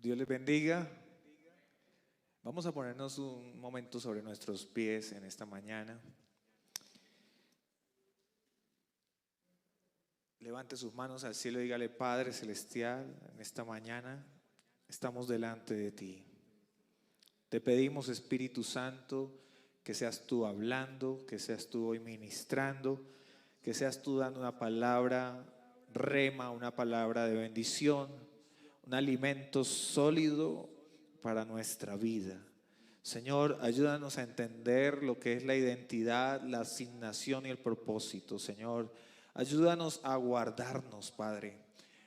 Dios les bendiga. Vamos a ponernos un momento sobre nuestros pies en esta mañana. Levante sus manos al cielo y dígale: Padre Celestial, en esta mañana estamos delante de ti. Te pedimos, Espíritu Santo, que seas tú hablando, que seas tú hoy ministrando, que seas tú dando una palabra rema, una palabra de bendición, un alimento sólido para nuestra vida. Señor, ayúdanos a entender lo que es la identidad, la asignación y el propósito. Señor, ayúdanos a guardarnos, Padre,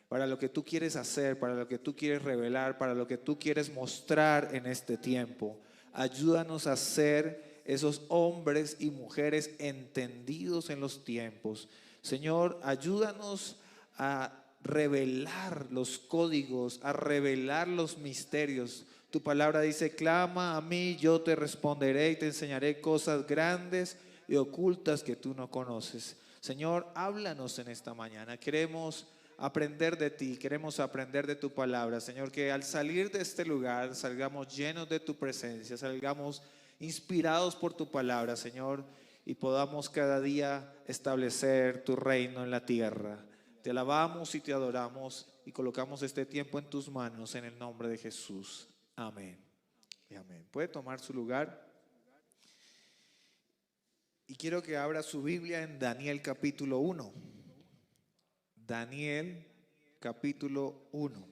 para lo que tú quieres hacer, para lo que tú quieres revelar, para lo que tú quieres mostrar en este tiempo. Ayúdanos a ser esos hombres y mujeres entendidos en los tiempos. Señor, ayúdanos a revelar los códigos, a revelar los misterios. Tu palabra dice: clama a mí, yo te responderé y te enseñaré cosas grandes y ocultas que tú no conoces. Señor, háblanos en esta mañana. Queremos aprender de ti, queremos aprender de tu palabra. Señor, que al salir de este lugar salgamos llenos de tu presencia, salgamos inspirados por tu palabra, Señor, y podamos cada día establecer tu reino en la tierra. Te alabamos y te adoramos y colocamos este tiempo en tus manos en el nombre de Jesús. Amén y amén. Puede tomar su lugar. Y quiero que abra su Biblia en Daniel capítulo 1. Daniel capítulo 1.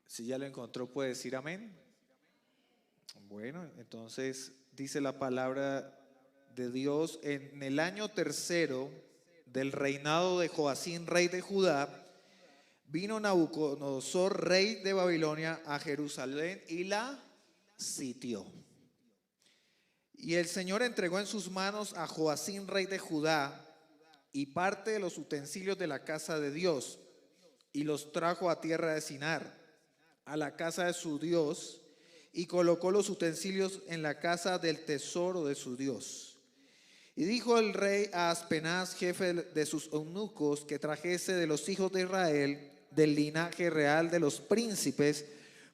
Si ya lo encontró, puede decir amén. Bueno, entonces dice la palabra de Dios: en el año tercero del reinado de Joacín, rey de Judá, vino Nabucodonosor, rey de Babilonia, a Jerusalén y la sitió. Y el Señor entregó en sus manos a Joacín, rey de Judá, y parte de los utensilios de la casa de Dios, y los trajo a tierra de Sinar, a la casa de su Dios, y colocó los utensilios en la casa del tesoro de su Dios. Y dijo el rey a Aspenaz, jefe de sus eunucos, que trajese de los hijos de Israel, del linaje real de los príncipes,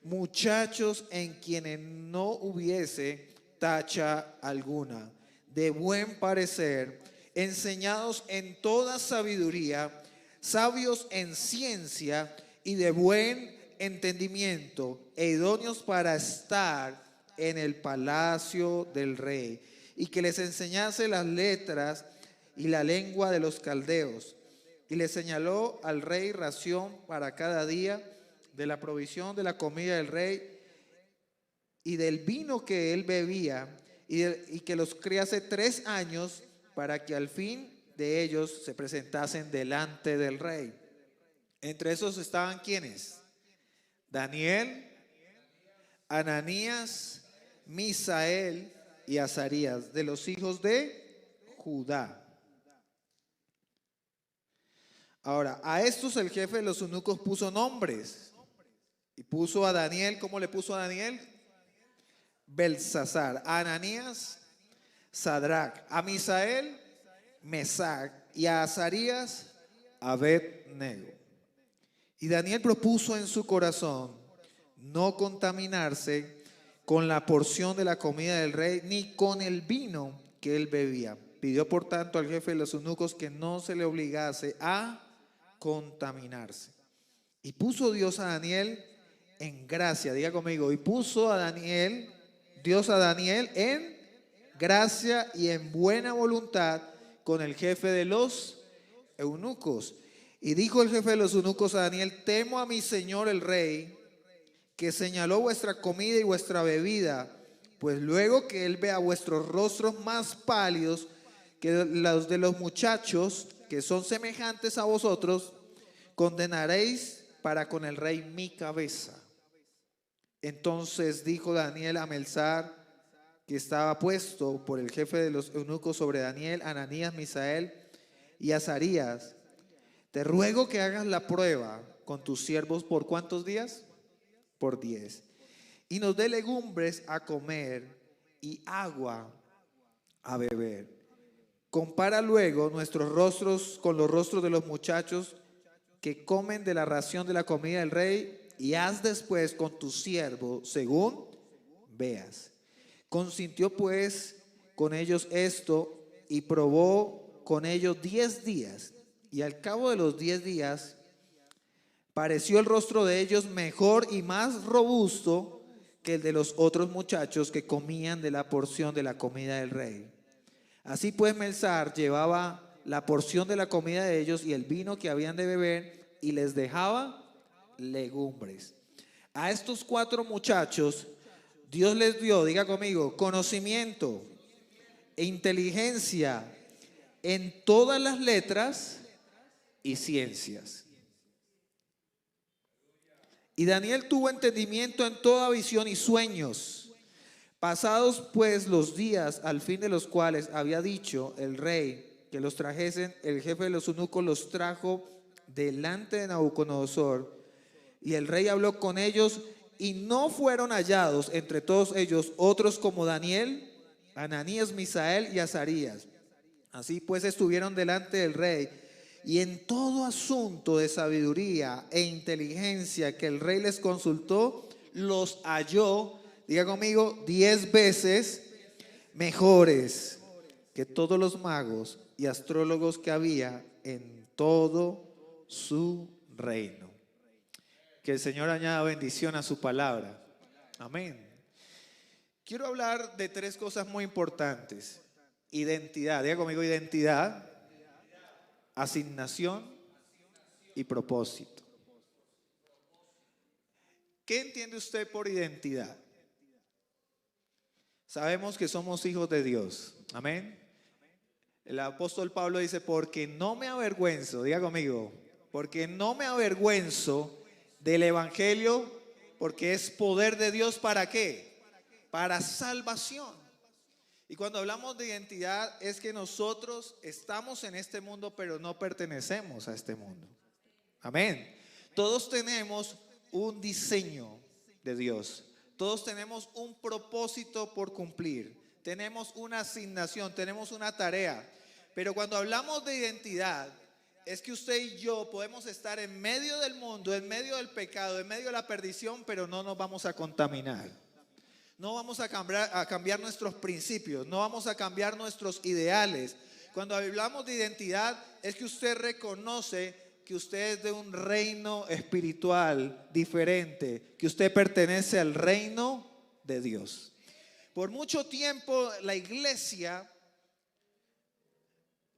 muchachos en quienes no hubiese tacha alguna, de buen parecer, enseñados en toda sabiduría, sabios en ciencia y de buen entendimiento, e idóneos para estar en el palacio del rey, y que les enseñase las letras y la lengua de los caldeos. Y le señaló al rey ración para cada día de la provisión de la comida del rey y del vino que él bebía, y que los criase 3 años, para que al fin de ellos se presentasen delante del rey. Entre esos estaban ¿quiénes? Daniel, Ananías, Misael y Azarías, de los hijos de Judá. Ahora, a estos el jefe de los eunucos puso nombres. Y puso a Daniel, ¿cómo le puso a Daniel? Belsasar. A Ananías, Sadrac. A Misael, Mesac. Y a Azarías, Abed-nego. Y Daniel propuso en su corazón no contaminarse con la porción de la comida del rey, ni con el vino que él bebía. Pidió por tanto al jefe de los eunucos que no se le obligase a contaminarse. Y puso Dios a Daniel en gracia, diga conmigo, y puso a Daniel, Dios a Daniel en gracia y en buena voluntad con el jefe de los eunucos. Y dijo el jefe de los eunucos a Daniel: temo a mi señor el rey, que señaló vuestra comida y vuestra bebida, pues luego que él vea vuestros rostros más pálidos que los de los muchachos que son semejantes a vosotros, condenaréis para con el rey mi cabeza. Entonces dijo Daniel a Melzar, que estaba puesto por el jefe de los eunucos sobre Daniel, Ananías, Misael y Azarías: te ruego que hagas la prueba con tus siervos. ¿Por cuántos días? Por 10. Y nos dé legumbres a comer y agua a beber. Compara luego nuestros rostros con los rostros de los muchachos que comen de la ración de la comida del rey, y haz después con tu siervo según veas. Consintió pues con ellos esto y probó con ellos 10 días. Y al cabo de los 10 días pareció el rostro de ellos mejor y más robusto que el de los otros muchachos que comían de la porción de la comida del rey. Así pues Melsar llevaba la porción de la comida de ellos y el vino que habían de beber, y les dejaba legumbres. A estos 4 muchachos Dios les dio, diga conmigo, conocimiento e inteligencia en todas las letras y ciencias. Y Daniel tuvo entendimiento en toda visión y sueños. Pasados pues los días, al fin de los cuales había dicho el rey que los trajesen, el jefe de los eunucos los trajo delante de Nabucodonosor. Y el rey habló con ellos, y no fueron hallados entre todos ellos otros como Daniel, Ananías, Misael y Azarías. Así pues estuvieron delante del rey, y en todo asunto de sabiduría e inteligencia que el rey les consultó, los halló, diga conmigo, 10 veces mejores que todos los magos y astrólogos que había en todo su reino. Que el Señor añada bendición a su palabra. Amén. Quiero hablar de 3 cosas muy importantes. Identidad, diga conmigo, identidad, asignación y propósito. ¿Qué entiende usted por identidad? Sabemos que somos hijos de Dios. Amén. El apóstol Pablo dice, porque no me avergüenzo, diga conmigo, porque no me avergüenzo del evangelio, porque es poder de Dios. ¿Para qué? Para salvación. Y cuando hablamos de identidad es que nosotros estamos en este mundo, pero no pertenecemos a este mundo. Amén. Todos tenemos un diseño de Dios. Todos tenemos un propósito por cumplir. Tenemos una asignación, tenemos una tarea. Pero cuando hablamos de identidad, es que usted y yo podemos estar en medio del mundo, en medio del pecado, en medio de la perdición, pero no nos vamos a contaminar. No vamos a cambiar nuestros principios, no vamos a cambiar nuestros ideales. Cuando hablamos de identidad, es que usted reconoce que usted es de un reino espiritual diferente, que usted pertenece al reino de Dios. Por mucho tiempo la iglesia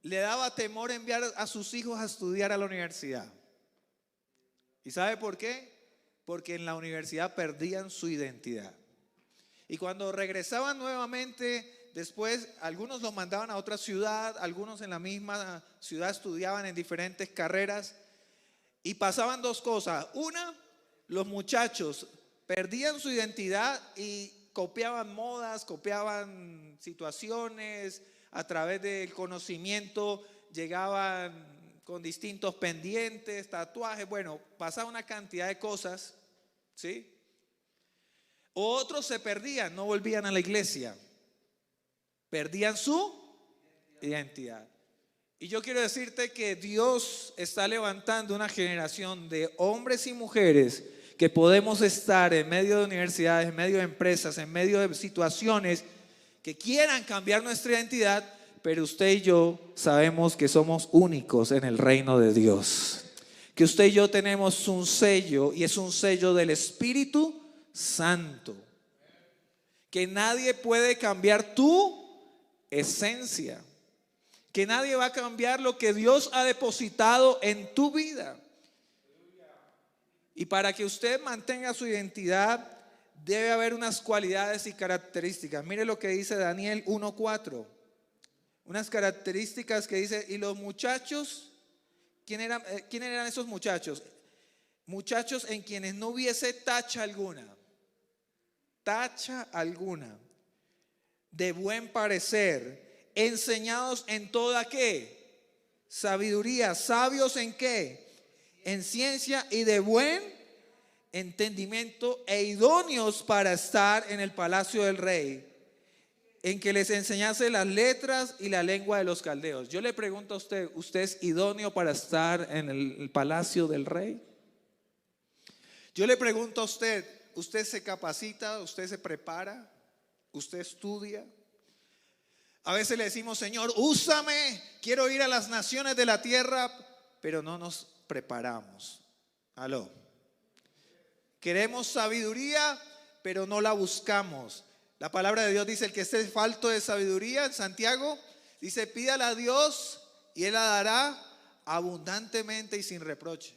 le daba temor enviar a sus hijos a estudiar a la universidad. ¿Y sabe por qué? Porque en la universidad perdían su identidad. Y cuando regresaban nuevamente, después algunos los mandaban a otra ciudad, algunos en la misma ciudad estudiaban en diferentes carreras, y pasaban 2 cosas. Una, los muchachos perdían su identidad y copiaban modas, copiaban situaciones. A través del conocimiento llegaban con distintos pendientes, tatuajes, bueno, pasaba una cantidad de cosas, ¿sí? Otros se perdían, no volvían a la iglesia, perdían su identidad. Y yo quiero decirte que Dios está levantando una generación de hombres y mujeres que podemos estar en medio de universidades, en medio de empresas, en medio de situaciones que quieran cambiar nuestra identidad, pero usted y yo sabemos que somos únicos en el reino de Dios. Que usted y yo tenemos un sello, y es un sello del Espíritu Santo. Que nadie puede cambiar tu esencia. Que nadie va a cambiar lo que Dios ha depositado en tu vida. Y para que usted mantenga su identidad, debe haber unas cualidades y características. Mire lo que dice Daniel 1:4. Unas características que dice, y los muchachos, ¿quiénes eran esos muchachos? Muchachos en quienes no hubiese tacha alguna, de buen parecer, enseñados en toda ¿qué? Sabiduría. ¿Sabios en qué? En ciencia y de buen entendimiento, e idóneos para estar en el palacio del rey. en que les enseñase las letras y la lengua de los caldeos. Yo le pregunto a usted, ¿usted es idóneo para estar en el palacio del rey? Yo le pregunto a usted, ¿usted se capacita? ¿Usted se prepara? ¿Usted estudia? A veces le decimos, Señor, úsame, quiero ir a las naciones de la tierra, pero no nos preparamos. Aló. Queremos sabiduría, pero no la buscamos. La palabra de Dios dice, el que esté falto de sabiduría, en Santiago, dice, pídala a Dios y Él la dará abundantemente y sin reproche.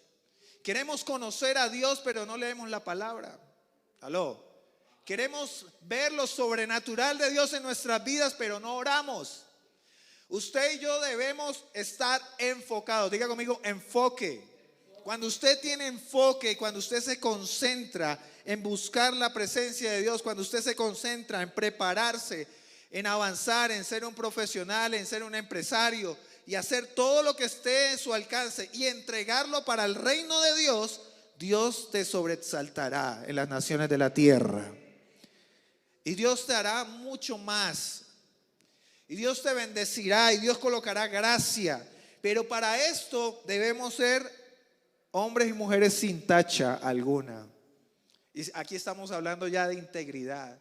Queremos conocer a Dios, pero no leemos la palabra. Aló. Queremos ver lo sobrenatural de Dios en nuestras vidas, pero no oramos. Usted y yo debemos estar enfocados. Diga conmigo, enfoque. Cuando usted tiene enfoque, cuando usted se concentra en buscar la presencia de Dios, cuando usted se concentra en prepararse, en avanzar, en ser un profesional, en ser un empresario y hacer todo lo que esté en su alcance y entregarlo para el reino de Dios, Dios te sobresaltará en las naciones de la tierra. Y Dios te hará mucho más. Y Dios te bendecirá y Dios colocará gracia. Pero para esto debemos ser hombres y mujeres sin tacha alguna. Y aquí estamos hablando ya de integridad.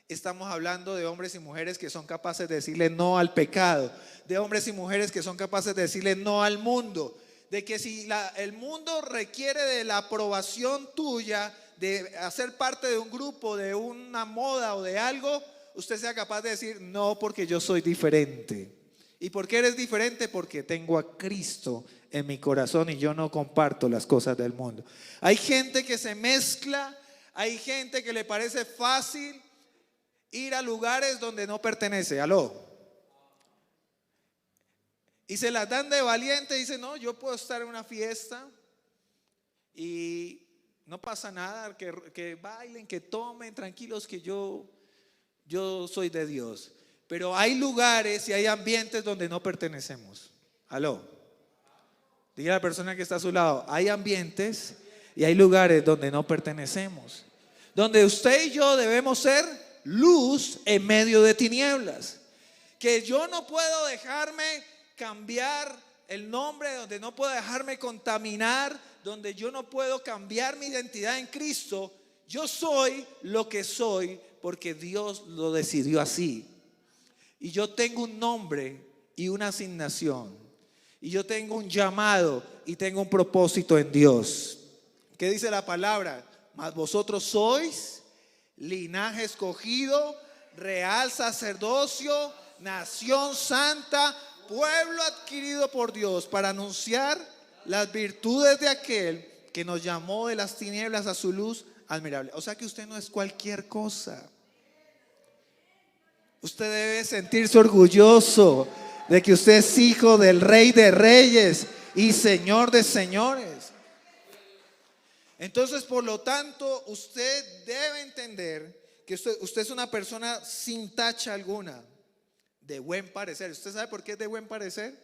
Estamos hablando de hombres y mujeres que son capaces de decirle no al pecado. De hombres y mujeres que son capaces de decirle no al mundo. De que si el mundo requiere de la aprobación tuya, de hacer parte de un grupo, de una moda o de algo, usted sea capaz de decir no, porque yo soy diferente. ¿Y por qué eres diferente? Porque tengo a Cristo en mi corazón y yo no comparto las cosas del mundo. Hay gente que se mezcla, hay gente que le parece fácil ir a lugares donde no pertenece. Aló. Y se las dan de valiente y dicen, no, yo puedo estar en una fiesta y no pasa nada, que bailen, que tomen, tranquilos, que yo soy de Dios. Pero hay lugares y hay ambientes donde no pertenecemos. Aló. Diga a la persona que está a su lado, hay ambientes y hay lugares donde no pertenecemos. Donde usted y yo debemos ser luz en medio de tinieblas. Que yo no puedo dejarme cambiar el nombre, donde no puedo dejarme contaminar, donde yo no puedo cambiar mi identidad en Cristo. Yo soy lo que soy porque Dios lo decidió así. Y yo tengo un nombre y una asignación. Y yo tengo un llamado y tengo un propósito en Dios. ¿Qué dice la palabra? Mas vosotros sois linaje escogido, real sacerdocio, nación santa, pueblo adquirido por Dios, para anunciar las virtudes de aquel que nos llamó de las tinieblas a su luz admirable. O sea que usted no es cualquier cosa. Usted debe sentirse orgulloso de que usted es hijo del Rey de Reyes y Señor de Señores. Entonces, por lo tanto, usted debe entender que usted es una persona sin tacha alguna, de buen parecer. ¿Usted sabe por qué es de buen parecer?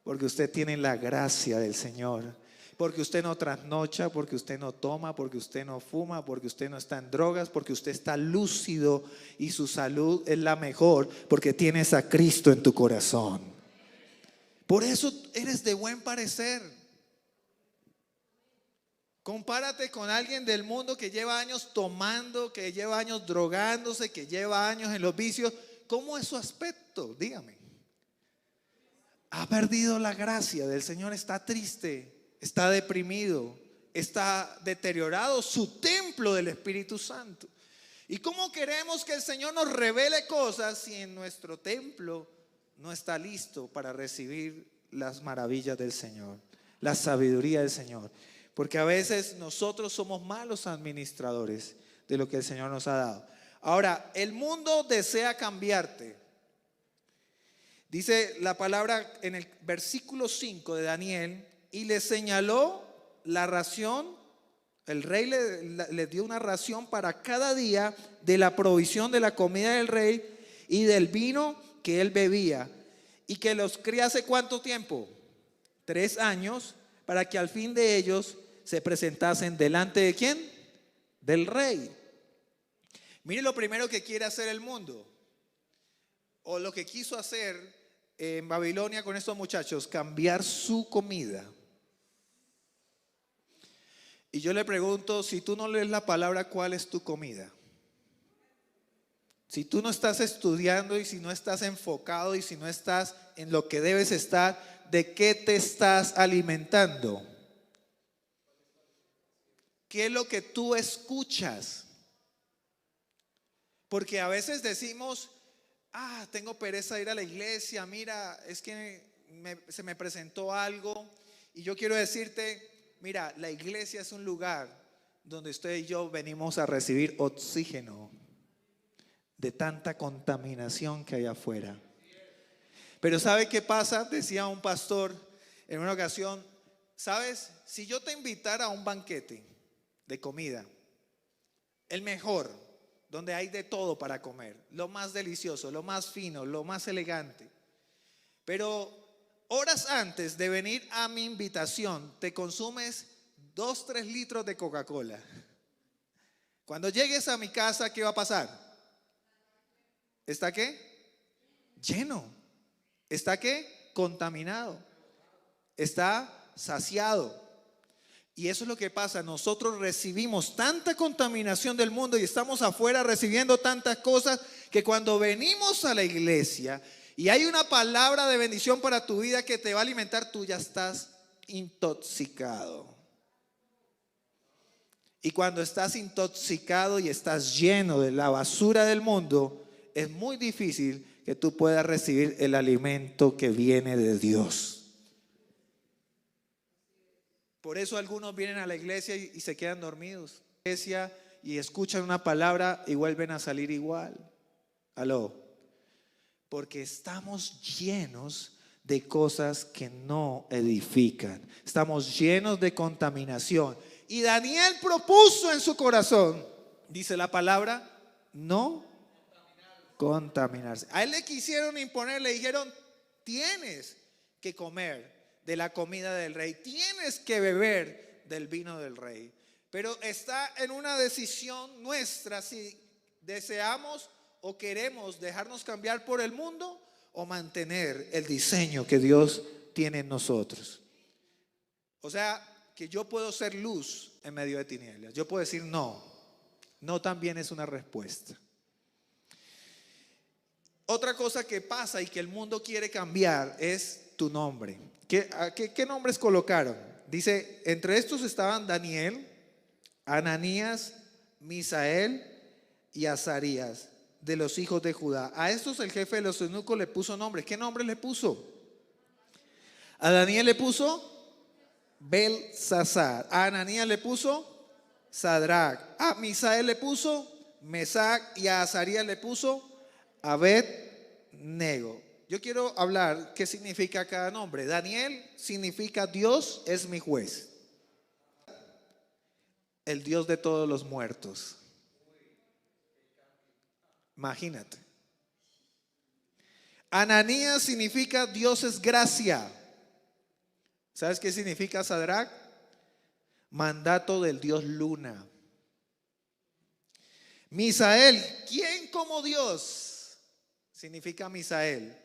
Porque usted tiene la gracia del Señor. Porque usted no trasnocha, porque usted no toma, porque usted no fuma, porque usted no está en drogas, porque usted está lúcido y su salud es la mejor, porque tienes a Cristo en tu corazón. Por eso eres de buen parecer. Compárate con alguien del mundo que lleva años tomando, que lleva años drogándose, que lleva años en los vicios. ¿Cómo es su aspecto? Dígame. Ha perdido la gracia del Señor, está triste. Está deprimido, está deteriorado su templo del Espíritu Santo. ¿Y cómo queremos que el Señor nos revele cosas si en nuestro templo no está listo para recibir las maravillas del Señor, la sabiduría del Señor? Porque a veces nosotros somos malos administradores de lo que el Señor nos ha dado. Ahora, el mundo desea cambiarte. Dice la palabra en el versículo 5 de Daniel. Y le señaló la ración, el rey le dio una ración para cada día de la provisión de la comida del rey y del vino que él bebía. Y que los criase ¿cuánto tiempo? 3 años, para que al fin de ellos se presentasen delante de ¿quién? Del rey. Mire lo primero que quiere hacer el mundo, o lo que quiso hacer en Babilonia con estos muchachos, cambiar su comida. Y yo le pregunto, si tú no lees la palabra, ¿cuál es tu comida? Si tú no estás estudiando y si no estás enfocado y si no estás en lo que debes estar, ¿de qué te estás alimentando? ¿Qué es lo que tú escuchas? Porque a veces decimos, tengo pereza de ir a la iglesia, mira, es que se me presentó algo. Y yo quiero decirte, mira, la iglesia es un lugar donde usted y yo venimos a recibir oxígeno de tanta contaminación que hay afuera. Pero ¿sabe qué pasa? Decía un pastor en una ocasión, ¿sabes? Si yo te invitara a un banquete de comida, el mejor, donde hay de todo para comer, lo más delicioso, lo más fino, lo más elegante, pero horas antes de venir a mi invitación te consumes 2-3 litros de Coca-Cola. Cuando llegues a mi casa, ¿qué va a pasar? ¿Está qué? Lleno. ¿Está qué? Contaminado. Está saciado. Y eso es lo que pasa. Nosotros recibimos tanta contaminación del mundo y estamos afuera recibiendo tantas cosas que cuando venimos a la iglesia y hay una palabra de bendición para tu vida que te va a alimentar, tú ya estás intoxicado. Y cuando estás intoxicado y estás lleno de la basura del mundo, es muy difícil que tú puedas recibir el alimento que viene de Dios. Por eso algunos vienen a la iglesia y se quedan dormidos. Y escuchan una palabra y vuelven a salir igual. Aló. Porque estamos llenos de cosas que no edifican. Estamos llenos de contaminación. Y Daniel propuso en su corazón, dice la palabra, no contaminarse. A él le quisieron imponer, le dijeron, tienes que comer de la comida del rey, tienes que beber del vino del rey. Pero está en una decisión nuestra si deseamos o queremos dejarnos cambiar por el mundo o mantener el diseño que Dios tiene en nosotros. O sea, que yo puedo ser luz en medio de tinieblas. Yo puedo decir no. No también es una respuesta. Otra cosa que pasa y que el mundo quiere cambiar es tu nombre. ¿Qué nombres colocaron? Dice, entre estos estaban Daniel, Ananías, Misael y Azarías, de los hijos de Judá. A estos el jefe de los eunucos le puso nombres. ¿Qué nombre le puso? A Daniel le puso Belsasar. A Ananías le puso Sadrach. A Misael le puso Mesac. Y a Azarías le puso Abed-nego. Yo quiero hablar qué significa cada nombre. Daniel significa Dios es mi juez. El Dios de todos los muertos. Imagínate. Ananías significa Dios es gracia. ¿Sabes qué significa Sadrach? Mandato del Dios Luna. Misael, ¿quién como Dios? Significa Misael.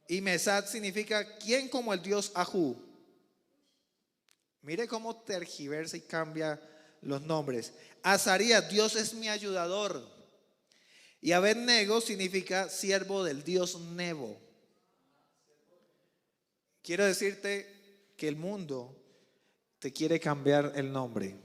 Y Mesad significa ¿quién como el Dios Ajú? Mire cómo tergiversa y cambia los nombres. Azarías, Dios es mi ayudador. Y Abed-nego significa siervo del Dios Nebo. Quiero decirte que el mundo te quiere cambiar el nombre.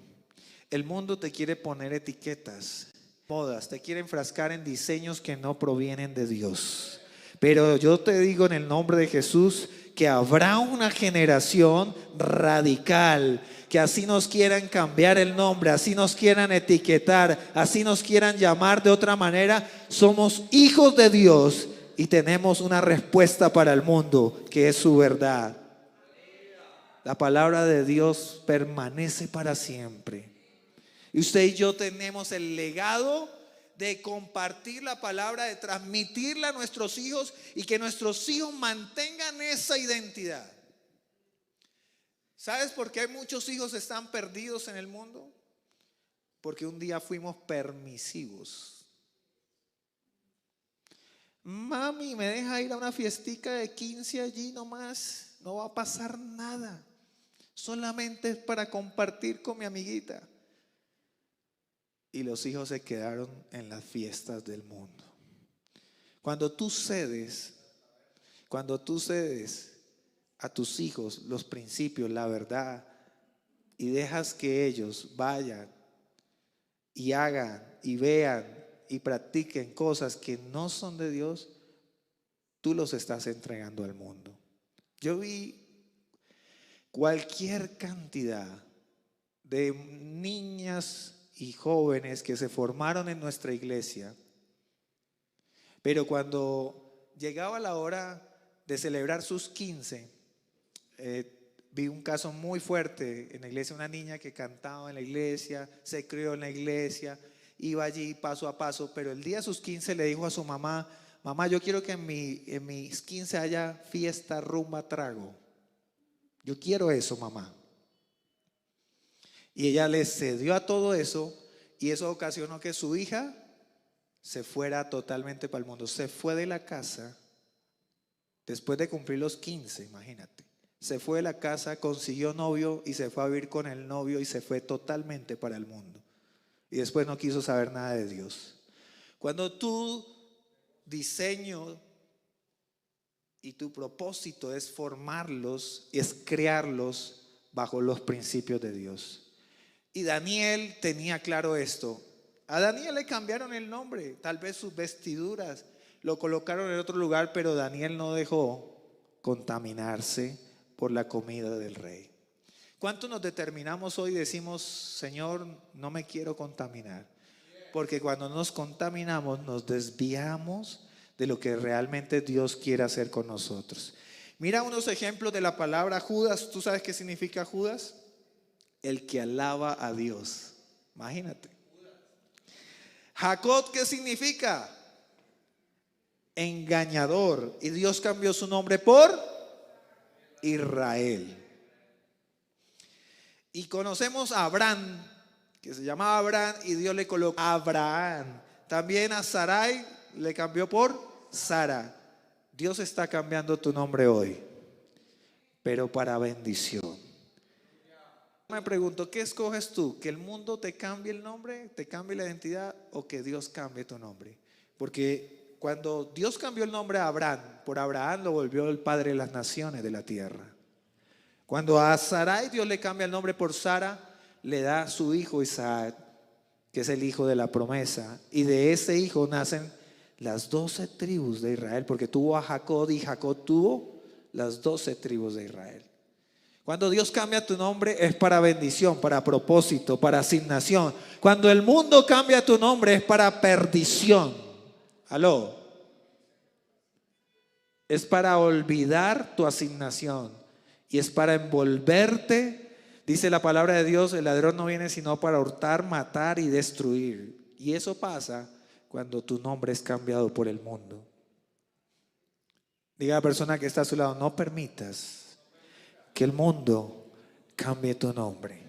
El mundo te quiere poner etiquetas, modas, te quiere enfrascar en diseños que no provienen de Dios. Pero yo te digo en el nombre de Jesús que habrá una generación radical que así nos quieran cambiar el nombre, así nos quieran etiquetar, así nos quieran llamar de otra manera. Somos hijos de Dios y tenemos una respuesta para el mundo que es su verdad. La palabra de Dios permanece para siempre. Y usted y yo tenemos el legado de compartir la palabra, de transmitirla a nuestros hijos y que nuestros hijos mantengan esa identidad. ¿Sabes por qué muchos hijos están perdidos en el mundo? porque un día fuimos permisivos. Mami, ¿me deja ir a una fiestica de 15 allí nomás? No va a pasar nada. Solamente es para compartir con mi amiguita. Y los hijos se quedaron en las fiestas del mundo. Cuando tú cedes a tus hijos los principios, la verdad, y dejas que ellos vayan y hagan y vean y practiquen cosas que no son de Dios, tú los estás entregando al mundo. Yo vi cualquier cantidad de niñas y jóvenes que se formaron en nuestra iglesia, pero cuando llegaba la hora de celebrar sus 15, vi un caso muy fuerte en la iglesia, una niña que cantaba en la iglesia, se crió en la iglesia, iba allí paso a paso, pero el día de sus 15 le dijo a su mamá: mamá, yo quiero que en mis 15 haya fiesta, rumba, trago. Yo quiero eso, mamá. Y ella le cedió a todo eso, y eso ocasionó que su hija se fuera totalmente para el mundo. Se fue de la casa después de cumplir los 15, imagínate. Se fue de la casa, consiguió novio y se fue a vivir con el novio y se fue totalmente para el mundo. Y después no quiso saber nada de Dios. Cuando tu diseño y tu propósito es formarlos, es crearlos bajo los principios de Dios. Y Daniel tenía claro esto. A Daniel le cambiaron el nombre, tal vez sus vestiduras, lo colocaron en otro lugar, pero Daniel no dejó contaminarse por la comida del rey. ¿Cuánto nos determinamos hoy y decimos: Señor, no me quiero contaminar? Porque cuando nos contaminamos nos desviamos de lo que realmente Dios quiere hacer con nosotros. Mira unos ejemplos de la palabra Judas. ¿Tú sabes qué significa Judas? El que alaba a Dios. Imagínate. Jacob, ¿qué significa? Engañador. Y Dios cambió su nombre por Israel. Y conocemos a Abraham, que se llamaba Abraham, y Dios le colocó Abraham. También a Sarai le cambió por Sara. Dios está cambiando tu nombre hoy, pero para bendición. Me pregunto, ¿qué escoges tú? ¿Que el mundo te cambie el nombre, te cambie la identidad, o que Dios cambie tu nombre? Porque cuando Dios cambió el nombre a Abraham, por Abraham lo volvió el padre de las naciones de la tierra. Cuando a Sarai Dios le cambia el nombre por Sara, le da a su hijo Isaac, que es el hijo de la promesa. Y de ese hijo nacen las 12 tribus de Israel, porque tuvo a Jacob y Jacob tuvo las 12 tribus de Israel. Cuando Dios cambia tu nombre es para bendición, para propósito, para asignación. Cuando el mundo cambia tu nombre es para perdición. Aló. Es para olvidar tu asignación y es para envolverte. Dice la palabra de Dios: el ladrón no viene sino para hurtar, matar y destruir. Y eso pasa cuando tu nombre es cambiado por el mundo. Diga a la persona que está a su lado: no permitas que el mundo cambie tu nombre.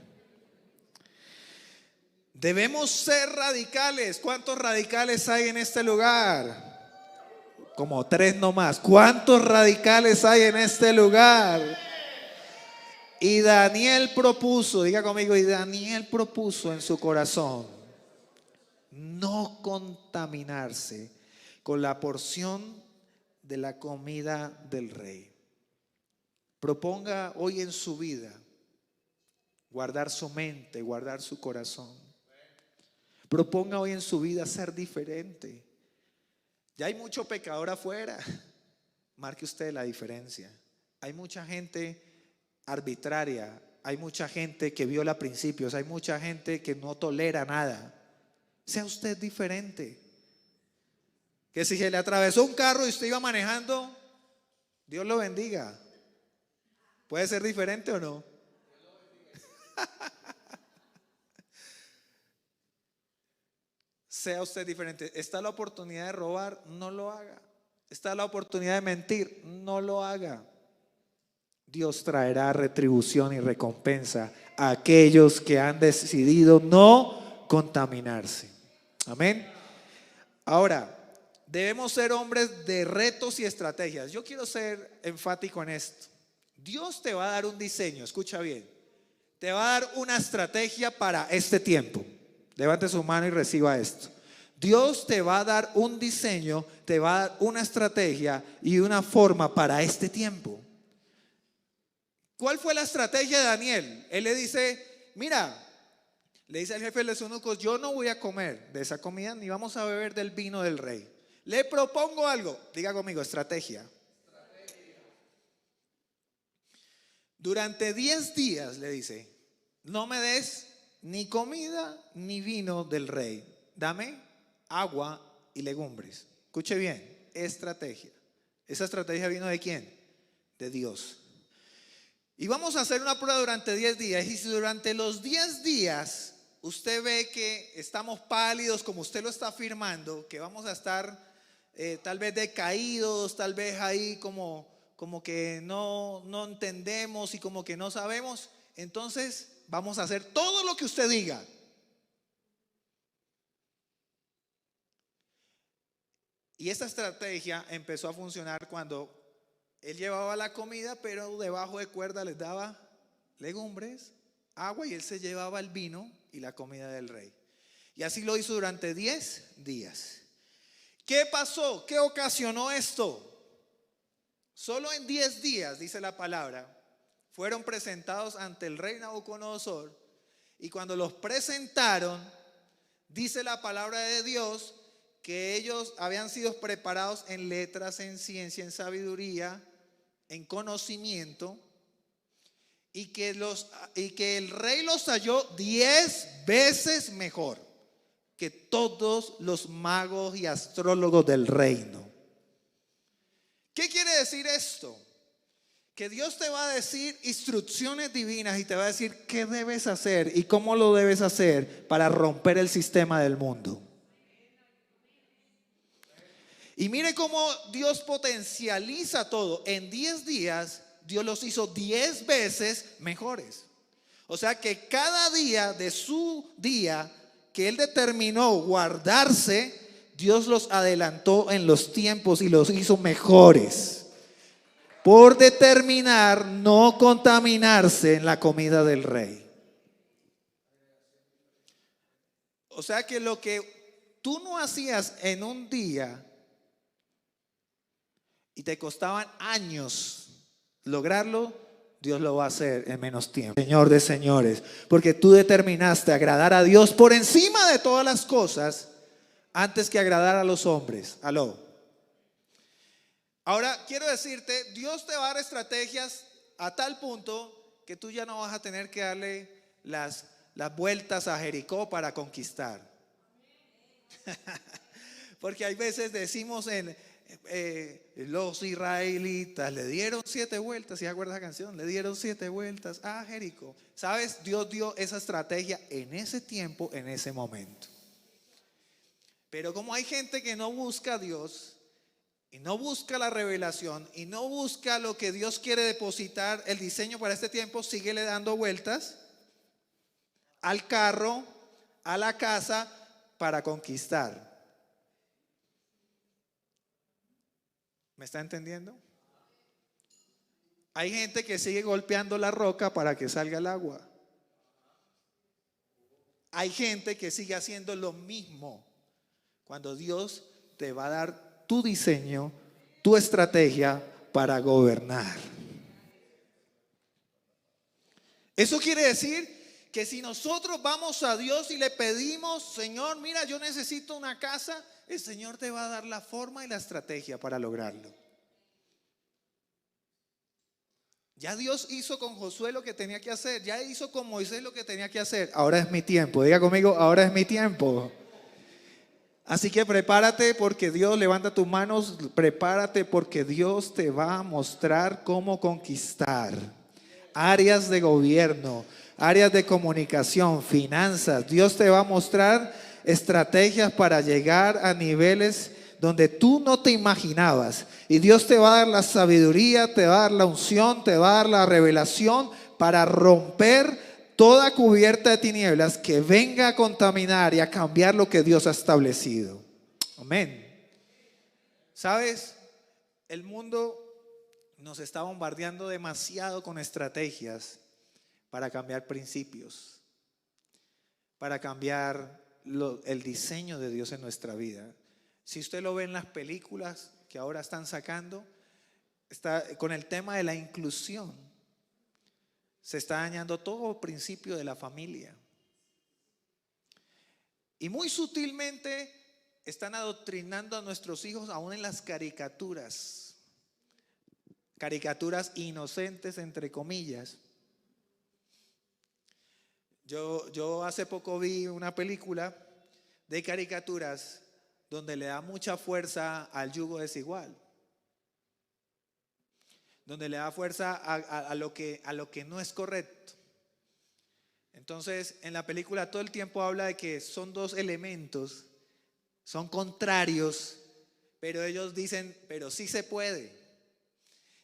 Debemos ser radicales. ¿Cuántos radicales hay en este lugar? Como 3 nomás. ¿Cuántos radicales hay en este lugar? Y Daniel propuso, diga conmigo, y Daniel propuso en su corazón no contaminarse con la porción de la comida del rey. Proponga hoy en su vida guardar su mente, guardar su corazón. Proponga hoy en su vida ser diferente. Ya hay mucho pecador afuera. Marque usted la diferencia. Hay mucha gente arbitraria, hay mucha gente que viola principios, hay mucha gente que no tolera nada. Sea usted diferente. Que si se le atravesó un carro y usted iba manejando, Dios lo bendiga. ¿Puede ser diferente o no? Sea usted diferente. Está la oportunidad de robar, no lo haga. Está la oportunidad de mentir, no lo haga. Dios traerá retribución y recompensa a aquellos que han decidido no contaminarse. Amén. Ahora, debemos ser hombres de retos y estrategias. Yo quiero ser enfático en esto. Dios te va a dar un diseño, escucha bien. Te va a dar una estrategia para este tiempo. Levante su mano y reciba esto. Dios te va a dar un diseño, te va a dar una estrategia y una forma para este tiempo. ¿Cuál fue la estrategia de Daniel? Él le dice, mira, le dice al jefe de los eunucos, yo no voy a comer de esa comida ni vamos a beber del vino del rey. Le propongo algo, diga conmigo, estrategia. Durante 10 días, le dice, no me des ni comida ni vino del rey. Dame agua y legumbres. Escuche bien, estrategia. ¿Esa estrategia vino de quién? De Dios. Y vamos a hacer una prueba durante 10 días. Y si durante los 10 días usted ve que estamos pálidos, como usted lo está afirmando, que vamos a estar tal vez decaídos, tal vez ahí como que no entendemos y como que no sabemos, entonces vamos a hacer todo lo que usted diga. Y esta estrategia empezó a funcionar cuando él llevaba la comida, pero debajo de cuerda les daba legumbres, agua, y él se llevaba el vino y la comida del rey. Y así lo hizo durante 10 días. ¿Qué pasó? ¿Qué ocasionó esto? Solo en 10 días, dice la palabra, fueron presentados ante el rey Nabucodonosor, y cuando los presentaron, dice la palabra de Dios que ellos habían sido preparados en letras, en ciencia, en sabiduría, en conocimiento, y que el rey los halló 10 veces mejor que todos los magos y astrólogos del reino. ¿Qué quiere decir esto? Que Dios te va a decir instrucciones divinas y te va a decir qué debes hacer y cómo lo debes hacer para romper el sistema del mundo. Y mire cómo Dios potencializa todo. En 10 días Dios los hizo 10 veces mejores. O sea que cada día de su día que Él determinó guardarse, Dios los adelantó en los tiempos y los hizo mejores. Por determinar no contaminarse en la comida del rey. O sea que lo que tú no hacías en un día y te costaban años lograrlo, Dios lo va a hacer en menos tiempo. Señor de señores, porque tú determinaste agradar a Dios por encima de todas las cosas antes que agradar a los hombres. Aló. Ahora quiero decirte, Dios te va a dar estrategias a tal punto que tú ya no vas a tener que darle las vueltas a Jericó para conquistar. Porque hay veces decimos los israelitas le dieron 7 vueltas, ¿sí acuerdas la canción? Le dieron 7 vueltas a Jericó. ¿Sabes? Dios dio esa estrategia en ese tiempo, en ese momento. Pero como hay gente que no busca a Dios y no busca la revelación y no busca lo que Dios quiere depositar, el diseño para este tiempo, síguele dando vueltas al carro, a la casa para conquistar. ¿Me está entendiendo? Hay gente que sigue golpeando la roca para que salga el agua. Hay gente que sigue haciendo lo mismo cuando Dios te va a dar tu diseño, tu estrategia para gobernar. Eso quiere decir que si nosotros vamos a Dios y le pedimos, Señor, mira, yo necesito una casa, el Señor te va a dar la forma y la estrategia para lograrlo. Ya Dios hizo con Josué lo que tenía que hacer, ya hizo con Moisés lo que tenía que hacer. Ahora es mi tiempo, diga conmigo, ahora es mi tiempo. Así que prepárate porque Dios, levanta tus manos, prepárate porque Dios te va a mostrar cómo conquistar áreas de gobierno, áreas de comunicación, finanzas. Dios te va a mostrar estrategias para llegar a niveles donde tú no te imaginabas. Y Dios te va a dar la sabiduría, te va a dar la unción, te va a dar la revelación para romper toda cubierta de tinieblas que venga a contaminar y a cambiar lo que Dios ha establecido. Amén. ¿Sabes? El mundo nos está bombardeando demasiado con estrategias para cambiar principios, para cambiar el diseño de Dios en nuestra vida. Si usted lo ve en las películas que ahora están sacando, está con el tema de la inclusión. Se está dañando todo principio de la familia. Y muy sutilmente están adoctrinando a nuestros hijos aún en las caricaturas. Caricaturas inocentes, entre comillas. Yo hace poco vi una película de caricaturas donde le da mucha fuerza al yugo desigual, donde le da fuerza a lo que no es correcto. Entonces, en la película todo el tiempo habla de que son dos elementos, son contrarios, pero ellos dicen, pero sí se puede.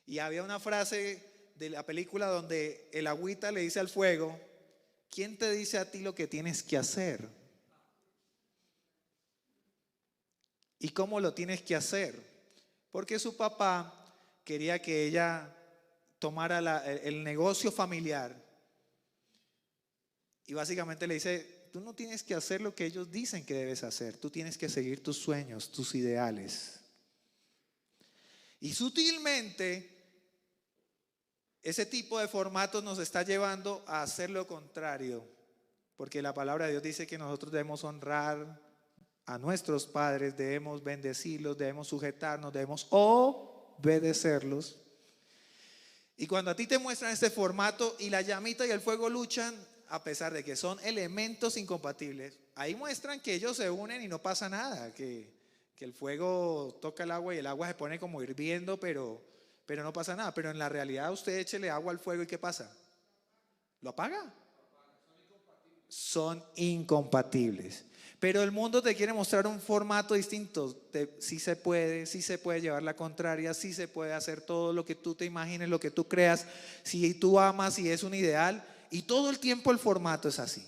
Y había una frase de la película donde el agüita le dice al fuego, ¿quién te dice a ti lo que tienes que hacer? ¿Y cómo lo tienes que hacer? Porque su papá quería que ella tomara el negocio familiar. Y básicamente le dice, tú no tienes que hacer lo que ellos dicen que debes hacer. Tú tienes que seguir tus sueños, tus ideales. Y sutilmente, ese tipo de formatos nos está llevando a hacer lo contrario. Porque la palabra de Dios dice que nosotros debemos honrar a nuestros padres, debemos bendecirlos, debemos sujetarnos, debemos obedecerlos. Y cuando a ti te muestran este formato y la llamita y el fuego luchan, a pesar de que son elementos incompatibles, ahí muestran que ellos se unen y no pasa nada, que el fuego toca el agua y el agua se pone como hirviendo, pero no pasa nada. Pero en la realidad usted échele agua al fuego y ¿qué pasa? ¿Lo apaga? Son incompatibles. Pero el mundo te quiere mostrar un formato distinto. Sí se puede llevar la contraria, sí se puede hacer todo lo que tú te imagines, lo que tú creas, si tú amas, si es un ideal. Y todo el tiempo el formato es así.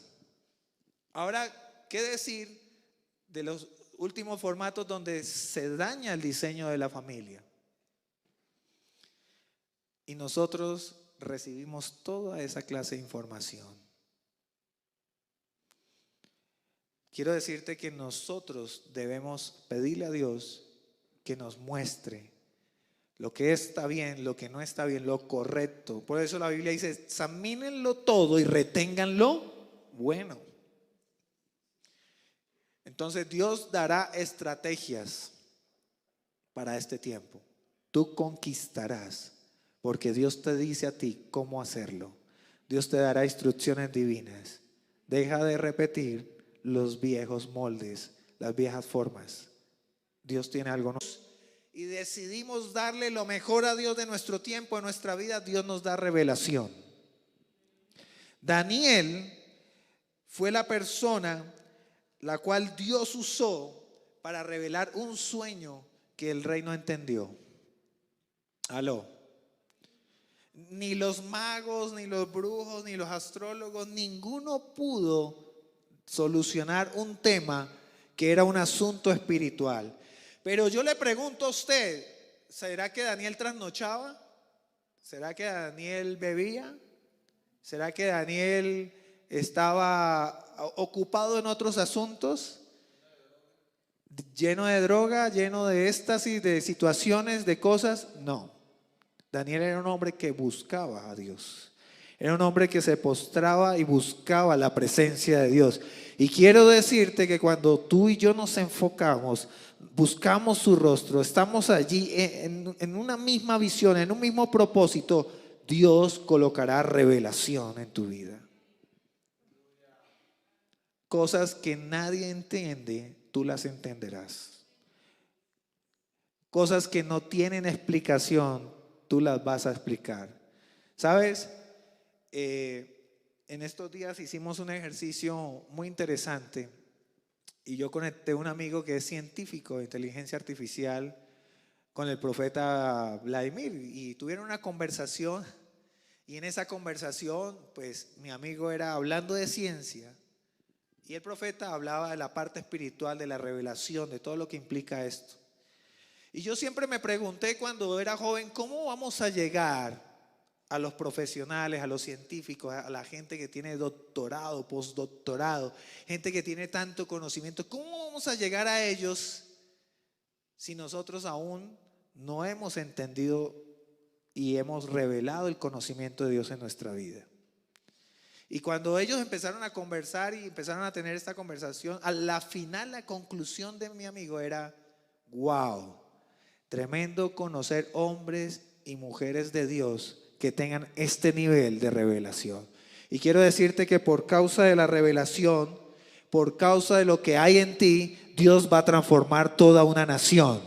Ahora, ¿qué decir de los últimos formatos donde se daña el diseño de la familia? Y nosotros recibimos toda esa clase de información. Quiero decirte que nosotros debemos pedirle a Dios que nos muestre lo que está bien, lo que no está bien, lo correcto. Por eso la Biblia dice, examínenlo todo y reténganlo bueno. Entonces Dios dará estrategias para este tiempo. Tú conquistarás, porque Dios te dice a ti cómo hacerlo. Dios te dará instrucciones divinas. Deja de repetir los viejos moldes, las viejas formas. Dios tiene algo nuevo. Y decidimos darle lo mejor a Dios de nuestro tiempo, de nuestra vida. Dios nos da revelación. Daniel fue la persona la cual Dios usó para revelar un sueño que el rey no entendió. Aló. Ni los magos, ni los brujos, ni los astrólogos, ninguno pudo solucionar un tema que era un asunto espiritual. Pero yo le pregunto a usted, ¿será que Daniel trasnochaba? ¿Será que Daniel bebía? ¿Será que Daniel estaba ocupado en otros asuntos? ¿Lleno de droga, lleno de éxtasis, de situaciones, de cosas? No. Daniel era un hombre que buscaba a Dios. Era un hombre que se postraba y buscaba la presencia de Dios. Y quiero decirte que cuando tú y yo nos enfocamos, buscamos su rostro, estamos allí en una misma visión, en un mismo propósito, Dios colocará revelación en tu vida. Cosas que nadie entiende, tú las entenderás. Cosas que no tienen explicación, tú las vas a explicar. ¿Sabes? En estos días hicimos un ejercicio muy interesante y yo conecté a un amigo que es científico de inteligencia artificial con el profeta Vladimir y tuvieron una conversación Y en esa conversación, pues mi amigo era hablando de ciencia y el profeta hablaba de la parte espiritual, de la revelación, de todo lo que implica esto. Y yo siempre me pregunté cuando era joven, ¿cómo vamos a llegar a los profesionales, a los científicos, a la gente que tiene doctorado, postdoctorado, gente que tiene tanto conocimiento? ¿Cómo vamos a llegar a ellos si nosotros aún no hemos entendido y hemos revelado el conocimiento de Dios en nuestra vida? Y cuando ellos empezaron a conversar y empezaron a tener esta conversación, a la final la conclusión de mi amigo era: wow, tremendo conocer hombres y mujeres de Dios que tengan este nivel de revelación. Y quiero decirte que por causa de la revelación, por causa de lo que hay en ti, Dios va a transformar toda una nación.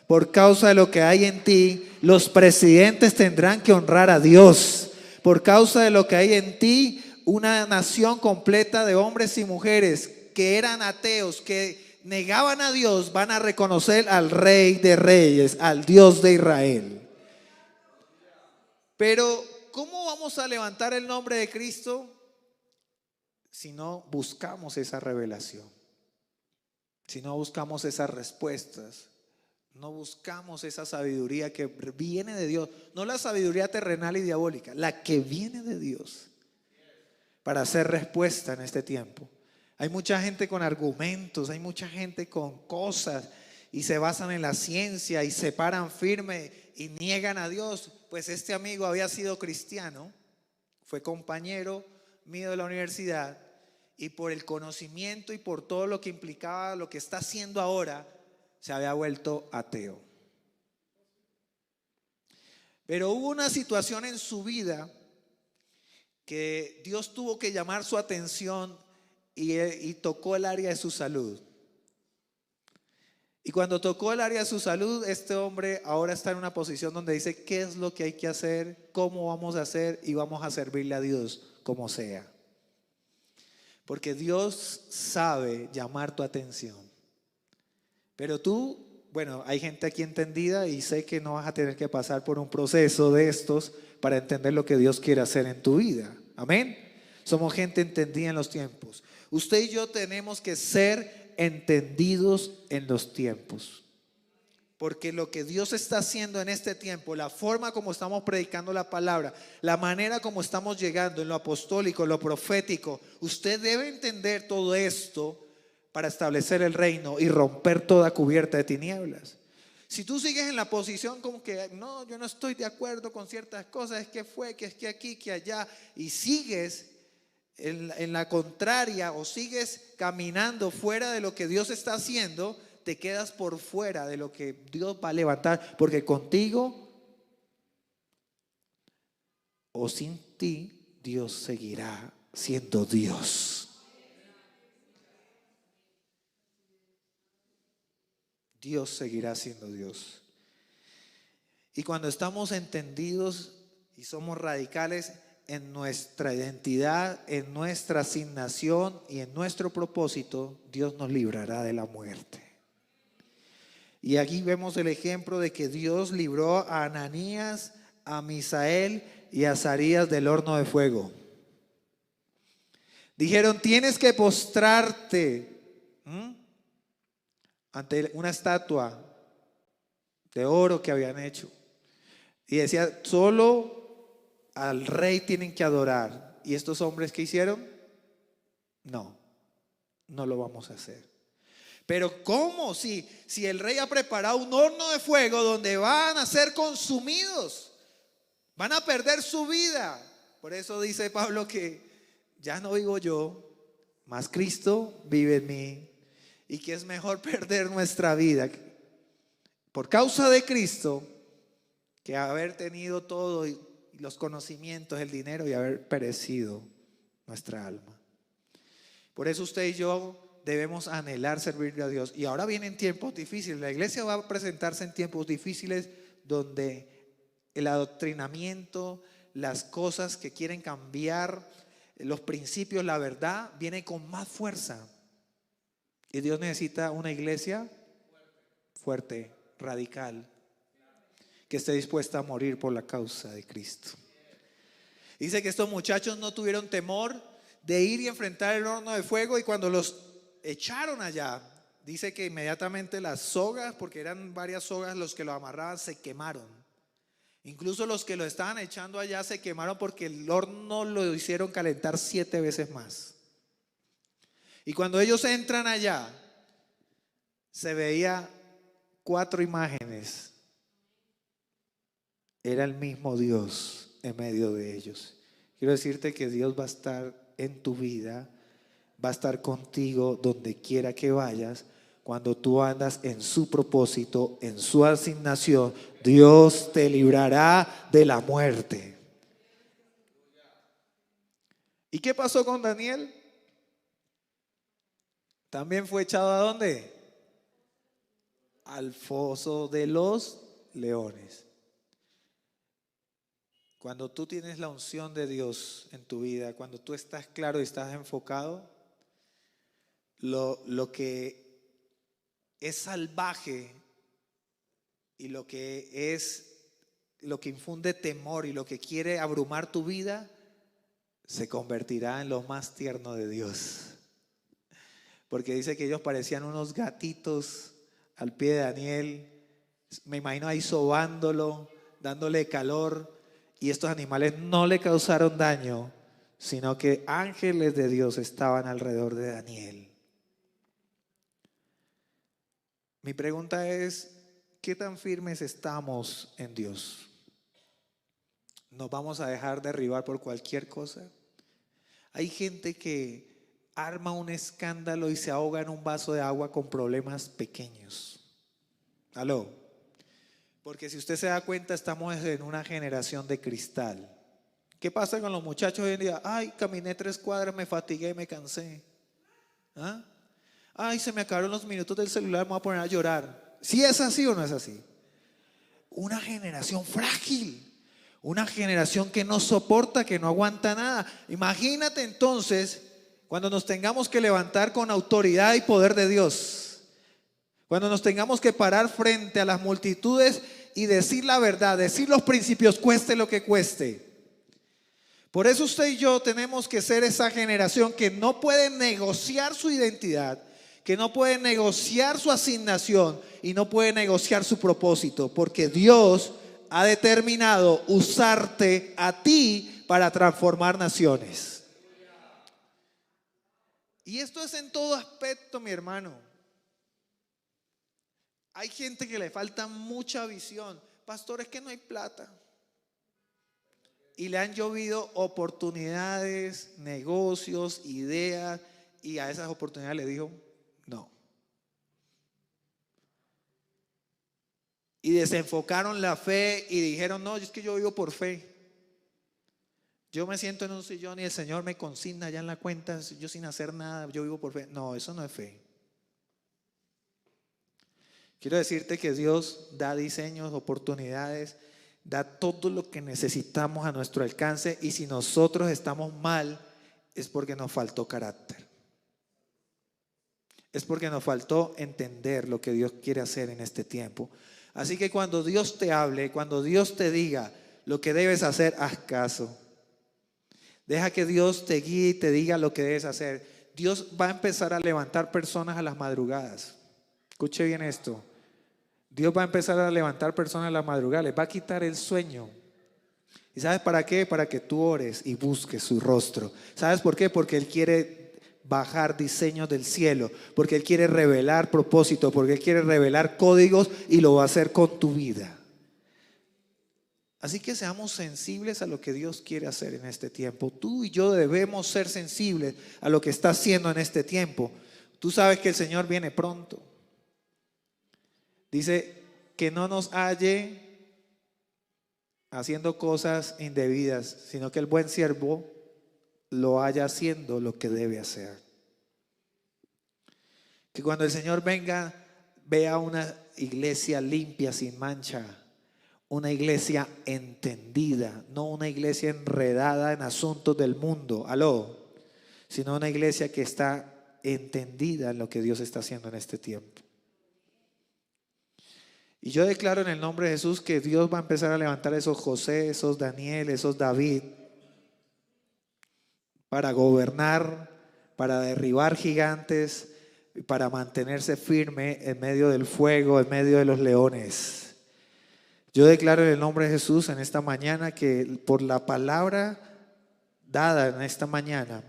Por causa de lo que hay en ti, los presidentes tendrán que honrar a Dios. Por causa de lo que hay en ti, una nación completa de hombres y mujeres que eran ateos, que negaban a Dios, van a reconocer al Rey de Reyes, al Dios de Israel. Pero, ¿cómo vamos a levantar el nombre de Cristo si no buscamos esa revelación? Si no buscamos esas respuestas, no buscamos esa sabiduría que viene de Dios, no la sabiduría terrenal y diabólica, la que viene de Dios para hacer respuesta en este tiempo. Hay mucha gente con argumentos, hay mucha gente con cosas y se basan en la ciencia y se paran firme y niegan a Dios. Pues este amigo había sido cristiano, fue compañero mío de la universidad y por el conocimiento y por todo lo que implicaba lo que está haciendo ahora, se había vuelto ateo. Pero hubo una situación en su vida que Dios tuvo que llamar su atención y tocó el área de su salud. Y cuando tocó el área de su salud, este hombre ahora está en una posición donde dice: ¿qué es lo que hay que hacer? ¿Cómo vamos a hacer? Y vamos a servirle a Dios como sea. Porque Dios sabe llamar tu atención. Pero tú, bueno, hay gente aquí entendida y sé que no vas a tener que pasar por un proceso de estos para entender lo que Dios quiere hacer en tu vida. Amén. Somos gente entendida en los tiempos. Usted y yo tenemos que ser entendidos en los tiempos. Porque lo que Dios está haciendo en este tiempo, la forma como estamos predicando la palabra, la manera como estamos llegando en lo apostólico, en lo profético, usted debe entender todo esto para establecer el reino y romper toda cubierta de tinieblas. Si tú sigues en la posición como que no, yo no estoy de acuerdo con ciertas cosas, es que fue, que es que aquí, que allá, y sigues en la contraria o sigues caminando fuera de lo que Dios está haciendo, te quedas por fuera de lo que Dios va a levantar, porque contigo o sin ti Dios seguirá siendo Dios. Dios seguirá siendo Dios. Y cuando estamos entendidos y somos radicales en nuestra identidad, en nuestra asignación y en nuestro propósito, Dios nos librará de la muerte. Y aquí vemos el ejemplo de que Dios libró a Ananías, a Misael y a Azarías del horno de fuego. Dijeron: tienes que postrarte ante una estatua de oro que habían hecho. Y decía: solo al rey tienen que adorar. ¿Y estos hombres qué hicieron? No lo vamos a hacer. Pero ¿cómo? Si el rey ha preparado un horno de fuego donde van a ser consumidos, van a perder su vida. Por eso dice Pablo que ya no vivo yo, mas Cristo vive en mí. Y que es mejor perder nuestra vida por causa de Cristo que haber tenido todo y los conocimientos, el dinero, y haber perecido nuestra alma. Por eso usted y yo debemos anhelar servirle a Dios. Y ahora vienen tiempos difíciles. La iglesia va a presentarse en tiempos difíciles donde el adoctrinamiento, las cosas que quieren cambiar, los principios, la verdad, viene con más fuerza. Y Dios necesita una iglesia fuerte, radical, que esté dispuesta a morir por la causa de Cristo. Dice que estos muchachos no tuvieron temor de ir y enfrentar el horno de fuego, y cuando los echaron allá, dice que inmediatamente las sogas, porque eran varias sogas los que lo amarraban, se quemaron. Incluso los que lo estaban echando allá se quemaron porque el horno lo hicieron calentar 7 veces más. Y cuando ellos entran allá, se veía 4 imágenes. Era el mismo Dios en medio de ellos. Quiero decirte que Dios va a estar en tu vida, va a estar contigo donde quiera que vayas. Cuando tú andas en su propósito, en su asignación, Dios te librará de la muerte. ¿Y qué pasó con Daniel? También fue echado ¿a dónde? Al foso de los leones. Cuando tú tienes la unción de Dios en tu vida, cuando tú estás claro y estás enfocado, lo que es salvaje y lo que infunde temor y lo que quiere abrumar tu vida, se convertirá en lo más tierno de Dios. Porque dice que ellos parecían unos gatitos al pie de Daniel. Me imagino ahí sobándolo, dándole calor. Y estos animales no le causaron daño, sino que ángeles de Dios estaban alrededor de Daniel. Mi pregunta es, ¿qué tan firmes estamos en Dios? ¿Nos vamos a dejar derribar por cualquier cosa? Hay gente que arma un escándalo y se ahoga en un vaso de agua con problemas pequeños. ¿Aló? Porque si usted se da cuenta, estamos en una generación de cristal. ¿Qué pasa con los muchachos hoy en día? Ay, caminé 3 cuadras, me fatigué, me cansé. ¿Ah? Ay, se me acabaron los minutos del celular, me voy a poner a llorar. ¿Sí es así o no es así? Una generación frágil, una generación que no soporta, que no aguanta nada. Imagínate entonces cuando nos tengamos que levantar con autoridad y poder de Dios. Cuando nos tengamos que parar frente a las multitudes y decir la verdad, decir los principios, cueste lo que cueste. Por eso usted y yo tenemos que ser esa generación que no puede negociar su identidad, que no puede negociar su asignación y no puede negociar su propósito, porque Dios ha determinado usarte a ti para transformar naciones. Y esto es en todo aspecto, mi hermano. Hay gente que le falta mucha visión. Pastor, es que no hay plata. Y le han llovido oportunidades, negocios, ideas, y a esas oportunidades le dijo no. Y desenfocaron la fe y dijeron, no, es que yo vivo por fe. Yo me siento en un sillón y el Señor me consigna ya en la cuenta, yo sin hacer nada, yo vivo por fe. No, eso no es fe. Quiero decirte que Dios da diseños, oportunidades, da todo lo que necesitamos a nuestro alcance, y si nosotros estamos mal es porque nos faltó carácter. Es porque nos faltó entender lo que Dios quiere hacer en este tiempo. Así que cuando Dios te hable, cuando Dios te diga lo que debes hacer, haz caso. Deja que Dios te guíe y te diga lo que debes hacer. Dios va a empezar a levantar personas a las madrugadas. Escuche bien esto. Dios va a empezar a levantar personas a las madrugadas, les va a quitar el sueño. ¿Y sabes para qué? Para que tú ores y busques su rostro. ¿Sabes por qué? Porque Él quiere bajar diseños del cielo, porque Él quiere revelar propósito, porque Él quiere revelar códigos, y lo va a hacer con tu vida. Así que seamos sensibles a lo que Dios quiere hacer en este tiempo. Tú y yo debemos ser sensibles a lo que está haciendo en este tiempo. Tú sabes que el Señor viene pronto. Dice que no nos halle haciendo cosas indebidas, sino que el buen siervo lo haya haciendo lo que debe hacer. Que cuando el Señor venga, vea una iglesia limpia, sin mancha, una iglesia entendida, no una iglesia enredada en asuntos del mundo, aló, sino una iglesia que está entendida en lo que Dios está haciendo en este tiempo. Y yo declaro en el nombre de Jesús que Dios va a empezar a levantar esos José, esos Daniel, esos David, para gobernar, para derribar gigantes, para mantenerse firme en medio del fuego, en medio de los leones. Yo declaro en el nombre de Jesús en esta mañana que por la palabra dada en esta mañana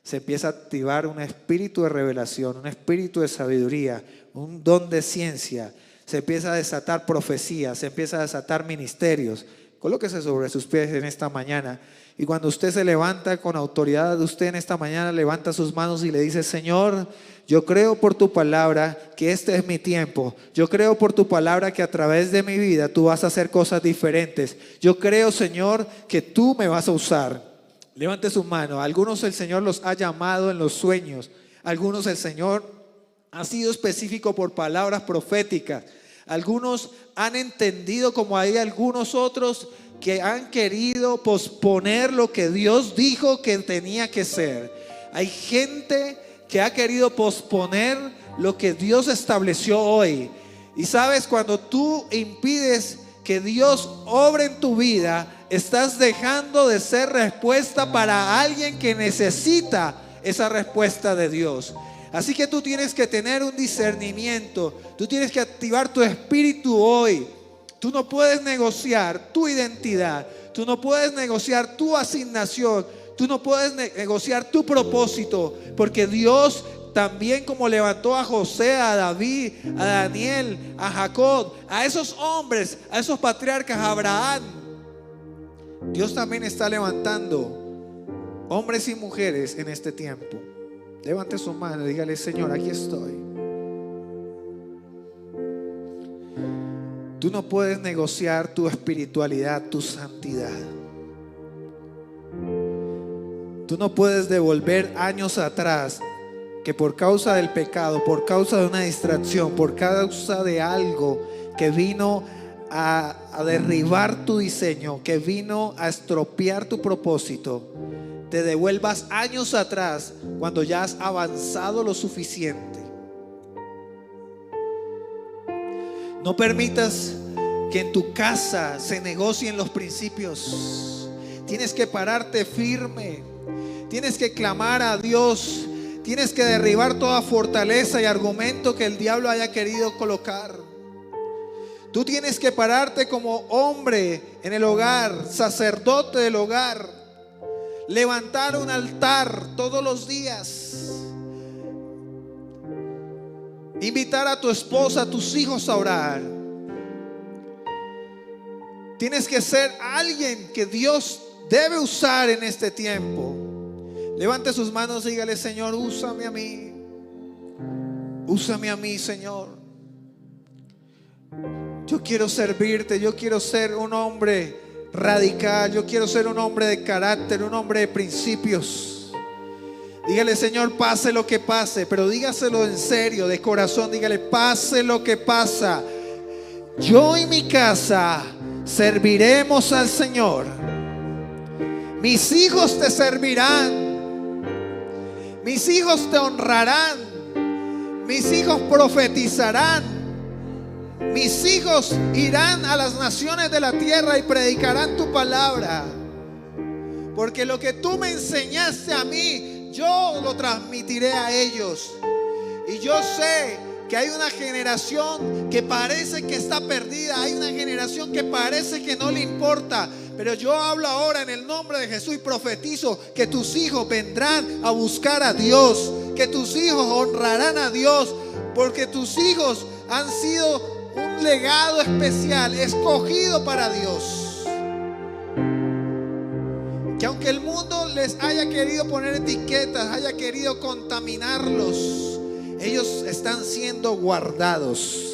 se empieza a activar un espíritu de revelación, un espíritu de sabiduría, un don de ciencia. Se empieza a desatar profecías, se empieza a desatar ministerios. Colóquese sobre sus pies en esta mañana. Y cuando usted se levanta con autoridad, usted en esta mañana levanta sus manos y le dice: Señor, yo creo por tu palabra que este es mi tiempo. Yo creo por tu palabra que a través de mi vida tú vas a hacer cosas diferentes. Yo creo, Señor, que tú me vas a usar. Levante su mano. Algunos el Señor los ha llamado en los sueños. Algunos el Señor ha sido específico por palabras proféticas. Algunos han entendido, como hay algunos otros que han querido posponer lo que Dios dijo que tenía que ser. Hay gente que ha querido posponer lo que Dios estableció hoy. Y sabes, cuando tú impides que Dios obre en tu vida, estás dejando de ser respuesta para alguien que necesita esa respuesta de Dios. Así que tú tienes que tener un discernimiento. Tú tienes que activar tu espíritu hoy. Tú no puedes negociar tu identidad. Tú no puedes negociar tu asignación. Tú no puedes negociar tu propósito. Porque Dios también, como levantó a José, a David, a Daniel, a Jacob, a esos hombres, a esos patriarcas, a Abraham, Dios también está levantando hombres y mujeres en este tiempo. Levante su mano y dígale: Señor, aquí estoy. Tú no puedes negociar tu espiritualidad, tu santidad. Tú no puedes devolver años atrás que por causa del pecado, por causa de una distracción, por causa de algo que vino a derribar tu diseño, que vino a estropear tu propósito, te devuelvas años atrás cuando ya has avanzado lo suficiente. No permitas que en tu casa se negocien los principios. Tienes que pararte firme. Tienes que clamar a Dios. Tienes que derribar toda fortaleza y argumento que el diablo haya querido colocar. Tú tienes que pararte como hombre en el hogar, sacerdote del hogar. Levantar un altar todos los días. Invitar a tu esposa, a tus hijos a orar. Tienes que ser alguien que Dios debe usar en este tiempo. Levante sus manos y dígale: Señor, úsame a mí. Úsame a mí, Señor. Yo quiero servirte. Yo quiero ser un hombre radical. Yo quiero ser un hombre de carácter, un hombre de principios. Dígale: Señor, pase lo que pase, pero dígaselo en serio, de corazón. Dígale: pase lo que pasa, yo y mi casa serviremos al Señor. Mis hijos te servirán. Mis hijos te honrarán. Mis hijos profetizarán. Mis hijos irán a las naciones de la tierra y predicarán tu palabra. Porque lo que tú me enseñaste a mí, yo lo transmitiré a ellos. Y yo sé que hay una generación que parece que está perdida. Hay una generación que parece que no le importa. Pero yo hablo ahora en el nombre de Jesús y profetizo que tus hijos vendrán a buscar a Dios. Que tus hijos honrarán a Dios. Porque tus hijos han sido un legado especial, escogido para Dios. Que aunque el mundo les haya querido poner etiquetas, haya querido contaminarlos, ellos están siendo guardados.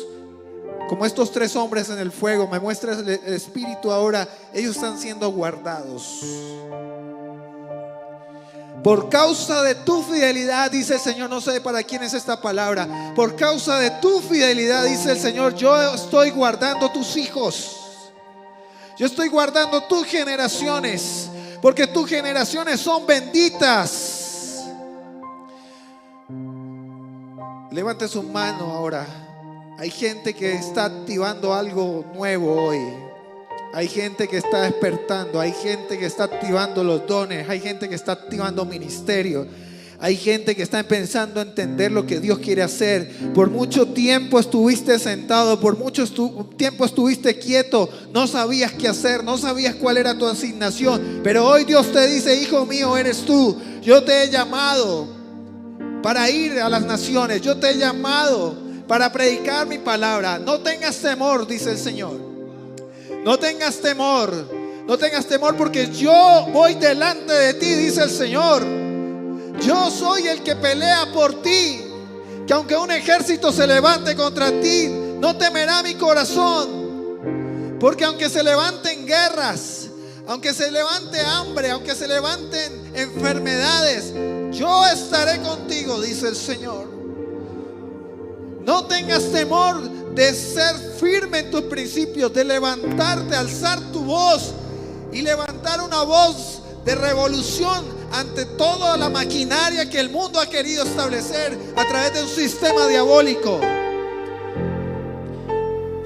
Como estos tres hombres en el fuego, me muestra el Espíritu ahora. Ellos están siendo guardados. Por causa de tu fidelidad, dice el Señor. No sé para quién es esta palabra. Por causa de tu fidelidad, dice el Señor, yo estoy guardando tus hijos. Yo estoy guardando tus generaciones. Porque tus generaciones son benditas. Levante su mano ahora. Hay gente que está activando algo nuevo hoy. Hay gente que está despertando, hay gente que está activando los dones, hay gente que está activando ministerios. Hay gente que está empezando a entender lo que Dios quiere hacer. Por mucho tiempo estuviste sentado, por mucho tiempo estuviste quieto, no sabías qué hacer, no sabías cuál era tu asignación. Pero hoy Dios te dice: hijo mío, eres tú. Yo te he llamado para ir a las naciones. Yo te he llamado para predicar mi palabra. No tengas temor, dice el Señor. No tengas temor. No tengas temor, porque yo voy delante de ti, dice el Señor. Yo soy el que pelea por ti. Que aunque un ejército se levante contra ti, no temerá mi corazón. Porque aunque se levanten guerras, aunque se levante hambre, aunque se levanten enfermedades, yo estaré contigo, dice el Señor. No tengas temor de ser firme en tus principios, de levantarte, alzar tu voz y levantar una voz de revolución ante toda la maquinaria que el mundo ha querido establecer a través de un sistema diabólico.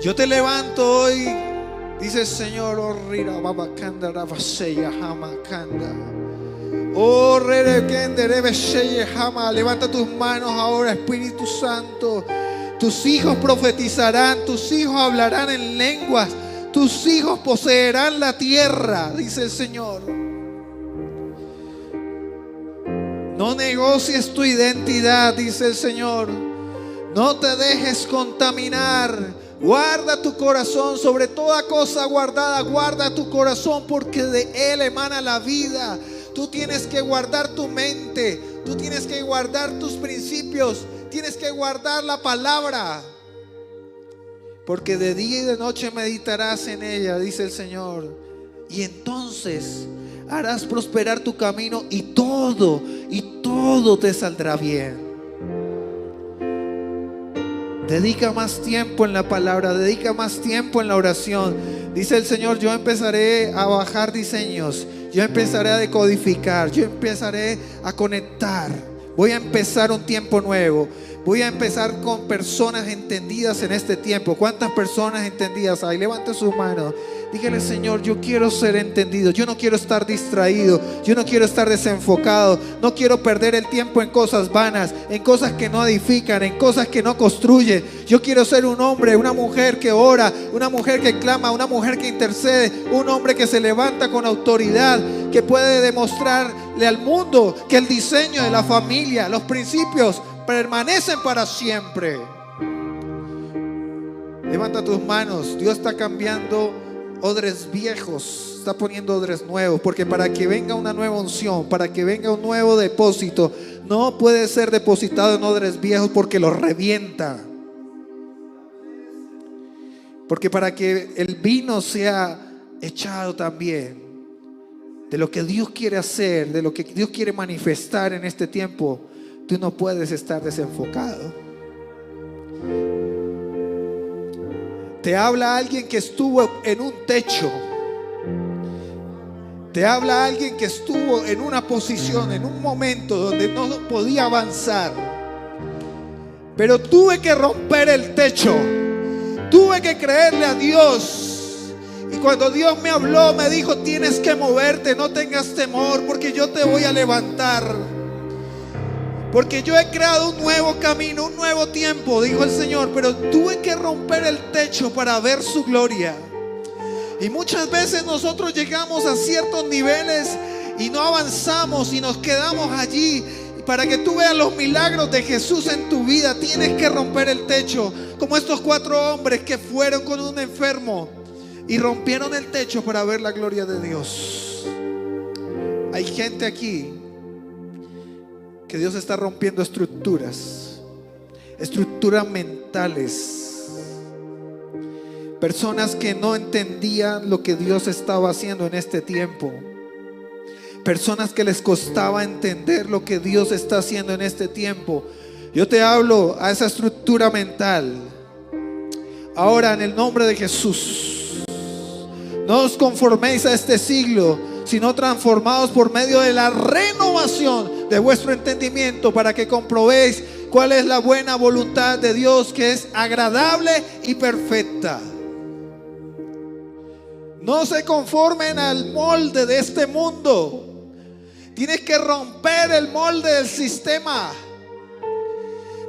Yo te levanto hoy, dice el Señor. Levanta tus manos ahora, Espíritu Santo. Tus hijos profetizarán, tus hijos hablarán en lenguas, tus hijos poseerán la tierra, dice el Señor. No negocies tu identidad, dice el Señor. No te dejes contaminar. Guarda tu corazón, sobre toda cosa guardada, guarda tu corazón, porque de él emana la vida. Tú tienes que guardar tu mente, tú tienes que guardar tus principios, tienes que guardar la palabra, porque de día y de noche meditarás en ella, dice el Señor. Y entonces harás prosperar tu camino y todo te saldrá bien. Dedica más tiempo en la palabra, dedica más tiempo en la oración. Dice el Señor: yo empezaré a bajar diseños, yo empezaré a decodificar, yo empezaré a conectar. Voy a empezar un tiempo nuevo. Voy a empezar con personas entendidas en este tiempo. ¿Cuántas personas entendidas hay? Levante sus manos. Dígale: Señor, yo quiero ser entendido. Yo no quiero estar distraído. Yo no quiero estar desenfocado. No quiero perder el tiempo en cosas vanas, en cosas que no edifican, en cosas que no construyen. Yo quiero ser un hombre, una mujer que ora, una mujer que clama, una mujer que intercede, un hombre que se levanta con autoridad, que puede demostrarle al mundo que el diseño de la familia, los principios permanecen para siempre. Levanta tus manos. Dios está cambiando odres viejos, está poniendo odres nuevos, porque para que venga una nueva unción, para que venga un nuevo depósito, no puede ser depositado en odres viejos, porque los revienta. Porque para que el vino sea echado también de lo que Dios quiere hacer, de lo que Dios quiere manifestar en este tiempo, tú no puedes estar desenfocado. Te habla alguien que estuvo en un techo. Te habla alguien que estuvo en una posición, en un momento donde no podía avanzar. Pero tuve que romper el techo. Tuve que creerle a Dios. Y cuando Dios me habló, me dijo: tienes que moverte, no tengas temor, porque yo te voy a levantar. Porque yo he creado un nuevo camino, un nuevo tiempo, dijo el Señor. Pero tuve que romper el techo para ver su gloria. Y muchas veces nosotros llegamos a ciertos niveles y no avanzamos y nos quedamos allí. Para que tú veas los milagros de Jesús en tu vida, tienes que romper el techo. Como estos 4 hombres que fueron con un enfermo y rompieron el techo para ver la gloria de Dios. Hay gente aquí que Dios está rompiendo estructuras mentales. Personas que no entendían lo que Dios estaba haciendo en este tiempo. Personas que les costaba entender lo que Dios está haciendo en este tiempo. Yo te hablo a esa estructura mental. Ahora, en el nombre de Jesús, no os conforméis a este siglo, sino transformados por medio de la renovación de vuestro entendimiento, para que comprobéis cuál es la buena voluntad de Dios, que es agradable y perfecta. No se conformen al molde de este mundo. Tienes que romper el molde del sistema.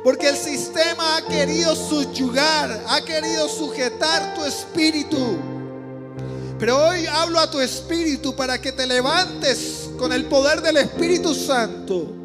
Porque el sistema ha querido subyugar, ha querido sujetar tu espíritu. Pero hoy hablo a tu espíritu para que te levantes con el poder del Espíritu Santo.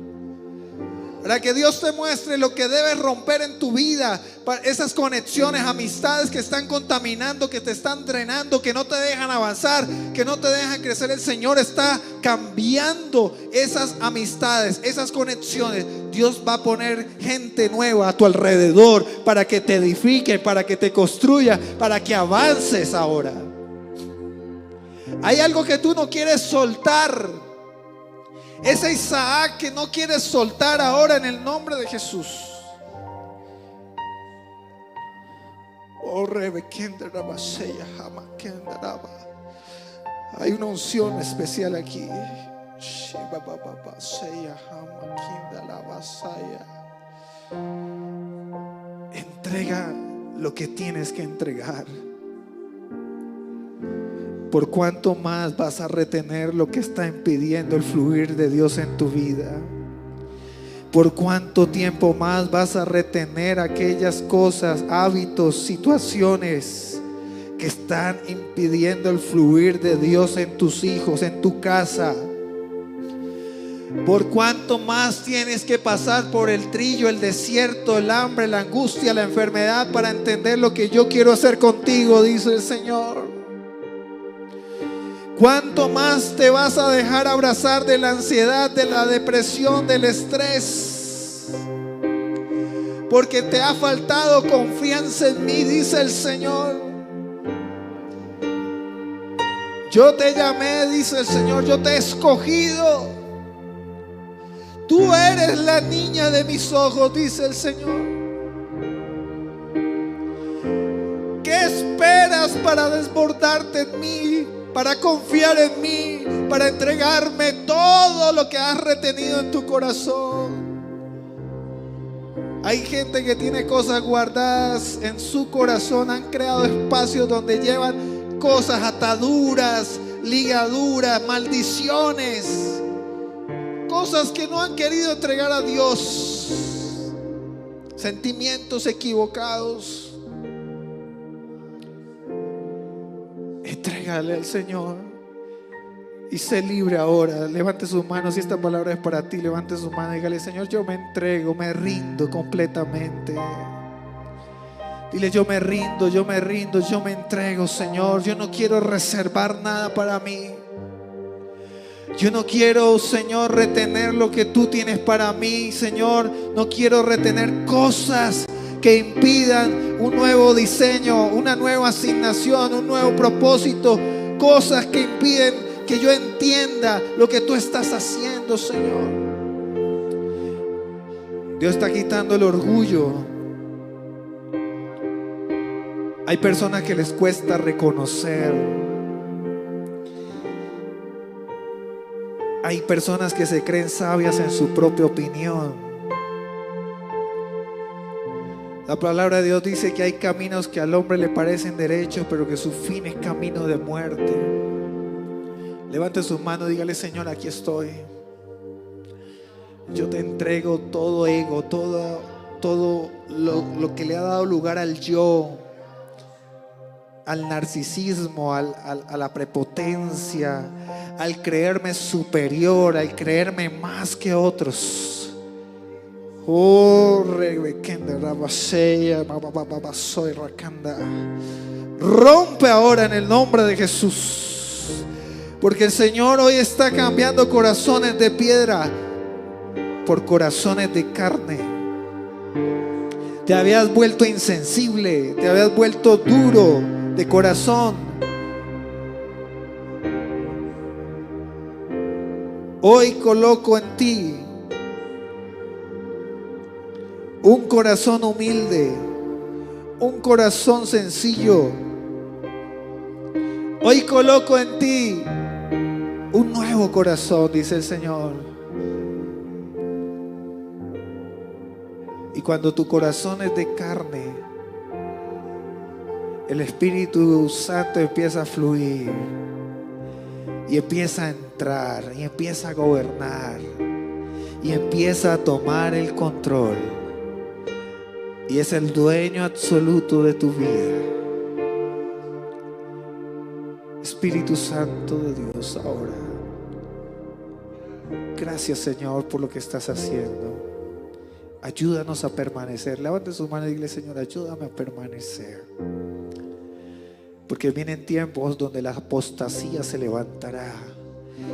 Para que Dios te muestre lo que debes romper en tu vida. Esas conexiones, amistades que están contaminando, que te están drenando, que no te dejan avanzar, que no te dejan crecer. El Señor está cambiando esas amistades, esas conexiones. Dios va a poner gente nueva a tu alrededor para que te edifique, para que te construya, para que avances ahora. Hay algo que tú no quieres soltar. Ese Isaac que no quieres soltar ahora en el nombre de Jesús. Hay una unción especial aquí. Entrega lo que tienes que entregar. ¿Por cuánto más vas a retener lo que está impidiendo el fluir de Dios en tu vida? ¿Por cuánto tiempo más vas a retener aquellas cosas, hábitos, situaciones que están impidiendo el fluir de Dios en tus hijos, en tu casa? ¿Por cuánto más tienes que pasar por el trillo, el desierto, el hambre, la angustia, la enfermedad para entender lo que yo quiero hacer contigo? Dice el Señor. ¿Cuánto más te vas a dejar abrazar de la ansiedad, de la depresión, del estrés? Porque te ha faltado confianza en mí, dice el Señor. Yo te llamé, dice el Señor, yo te he escogido. Tú eres la niña de mis ojos, dice el Señor. ¿Qué esperas para desbordarte en mí? Para confiar en mí, para entregarme todo lo que has retenido en tu corazón. Hay gente que tiene cosas guardadas en su corazón. Han creado espacios donde llevan cosas, ataduras, ligaduras, maldiciones, cosas que no han querido entregar a Dios, sentimientos equivocados. Entrégale al Señor y sé libre ahora. Levante sus manos. Si esta palabra es para ti, levante sus manos y dígale: Señor, yo me entrego, me rindo completamente. Dile: yo me rindo, yo me rindo, yo me entrego, Señor. Yo no quiero reservar nada para mí. Yo no quiero, Señor, retener lo que tú tienes para mí, Señor. No quiero retener cosas que impidan un nuevo diseño, una nueva asignación, un nuevo propósito. Cosas que impiden que yo entienda lo que tú estás haciendo, Señor. Dios está quitando el orgullo. Hay personas que les cuesta reconocer. Hay personas que se creen sabias en su propia opinión. La palabra de Dios dice que hay caminos que al hombre le parecen derechos, pero que su fin es camino de muerte. Levante sus manos, dígale: Señor, aquí estoy. Yo te entrego todo ego, todo lo que le ha dado lugar al yo, al narcisismo, a la prepotencia, al creerme superior, al creerme más que otros. Rompe ahora en el nombre de Jesús, porque el Señor hoy está cambiando corazones de piedra por corazones de carne. Te habías vuelto insensible, te habías vuelto duro de corazón. Hoy coloco en ti un corazón humilde, un corazón sencillo. Hoy coloco en ti un nuevo corazón, dice el Señor. Y cuando tu corazón es de carne, el Espíritu Santo empieza a fluir y empieza a entrar y empieza a gobernar y empieza a tomar el control y es el dueño absoluto de tu vida. Espíritu Santo de Dios, ahora, gracias, Señor, por lo que estás haciendo. Ayúdanos a permanecer. Levante sus manos y dile: Señor, ayúdame a permanecer. Porque vienen tiempos donde la apostasía se levantará.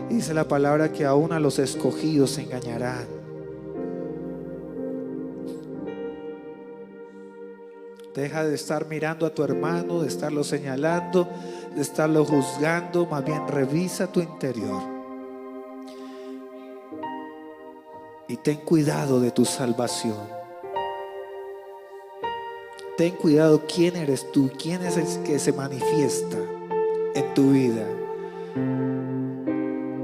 Y dice la palabra que aún a los escogidos se engañarán. Deja de estar mirando a tu hermano, de estarlo señalando, de estarlo juzgando. Más bien revisa tu interior y ten cuidado de tu salvación. Ten cuidado quién eres tú, quién es el que se manifiesta en tu vida.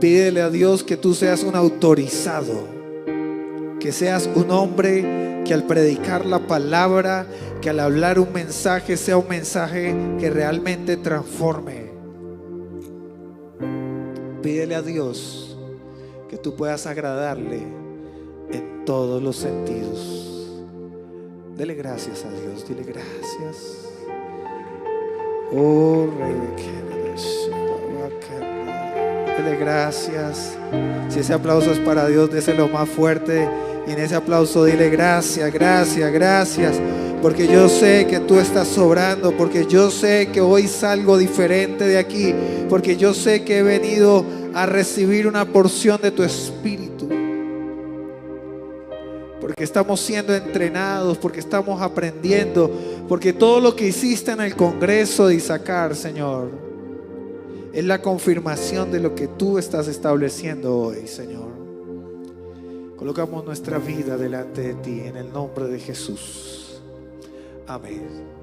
Pídele a Dios que tú seas un autorizado, que seas un hombre que al predicar la palabra, que al hablar un mensaje, sea un mensaje que realmente transforme. Pídele a Dios que tú puedas agradarle en todos los sentidos. Dele gracias a Dios, dile gracias. Oh, dele gracias. Si ese aplauso es para Dios, déselo más fuerte. Y en ese aplauso dile gracias, gracias, gracias. Porque yo sé que tú estás sobrando. Porque yo sé que hoy salgo diferente de aquí. Porque yo sé que he venido a recibir una porción de tu espíritu. Porque estamos siendo entrenados, porque estamos aprendiendo, porque todo lo que hiciste en el Congreso de Isaacar, Señor, es la confirmación de lo que tú estás estableciendo hoy, Señor. Colocamos nuestra vida delante de ti en el nombre de Jesús. Amén.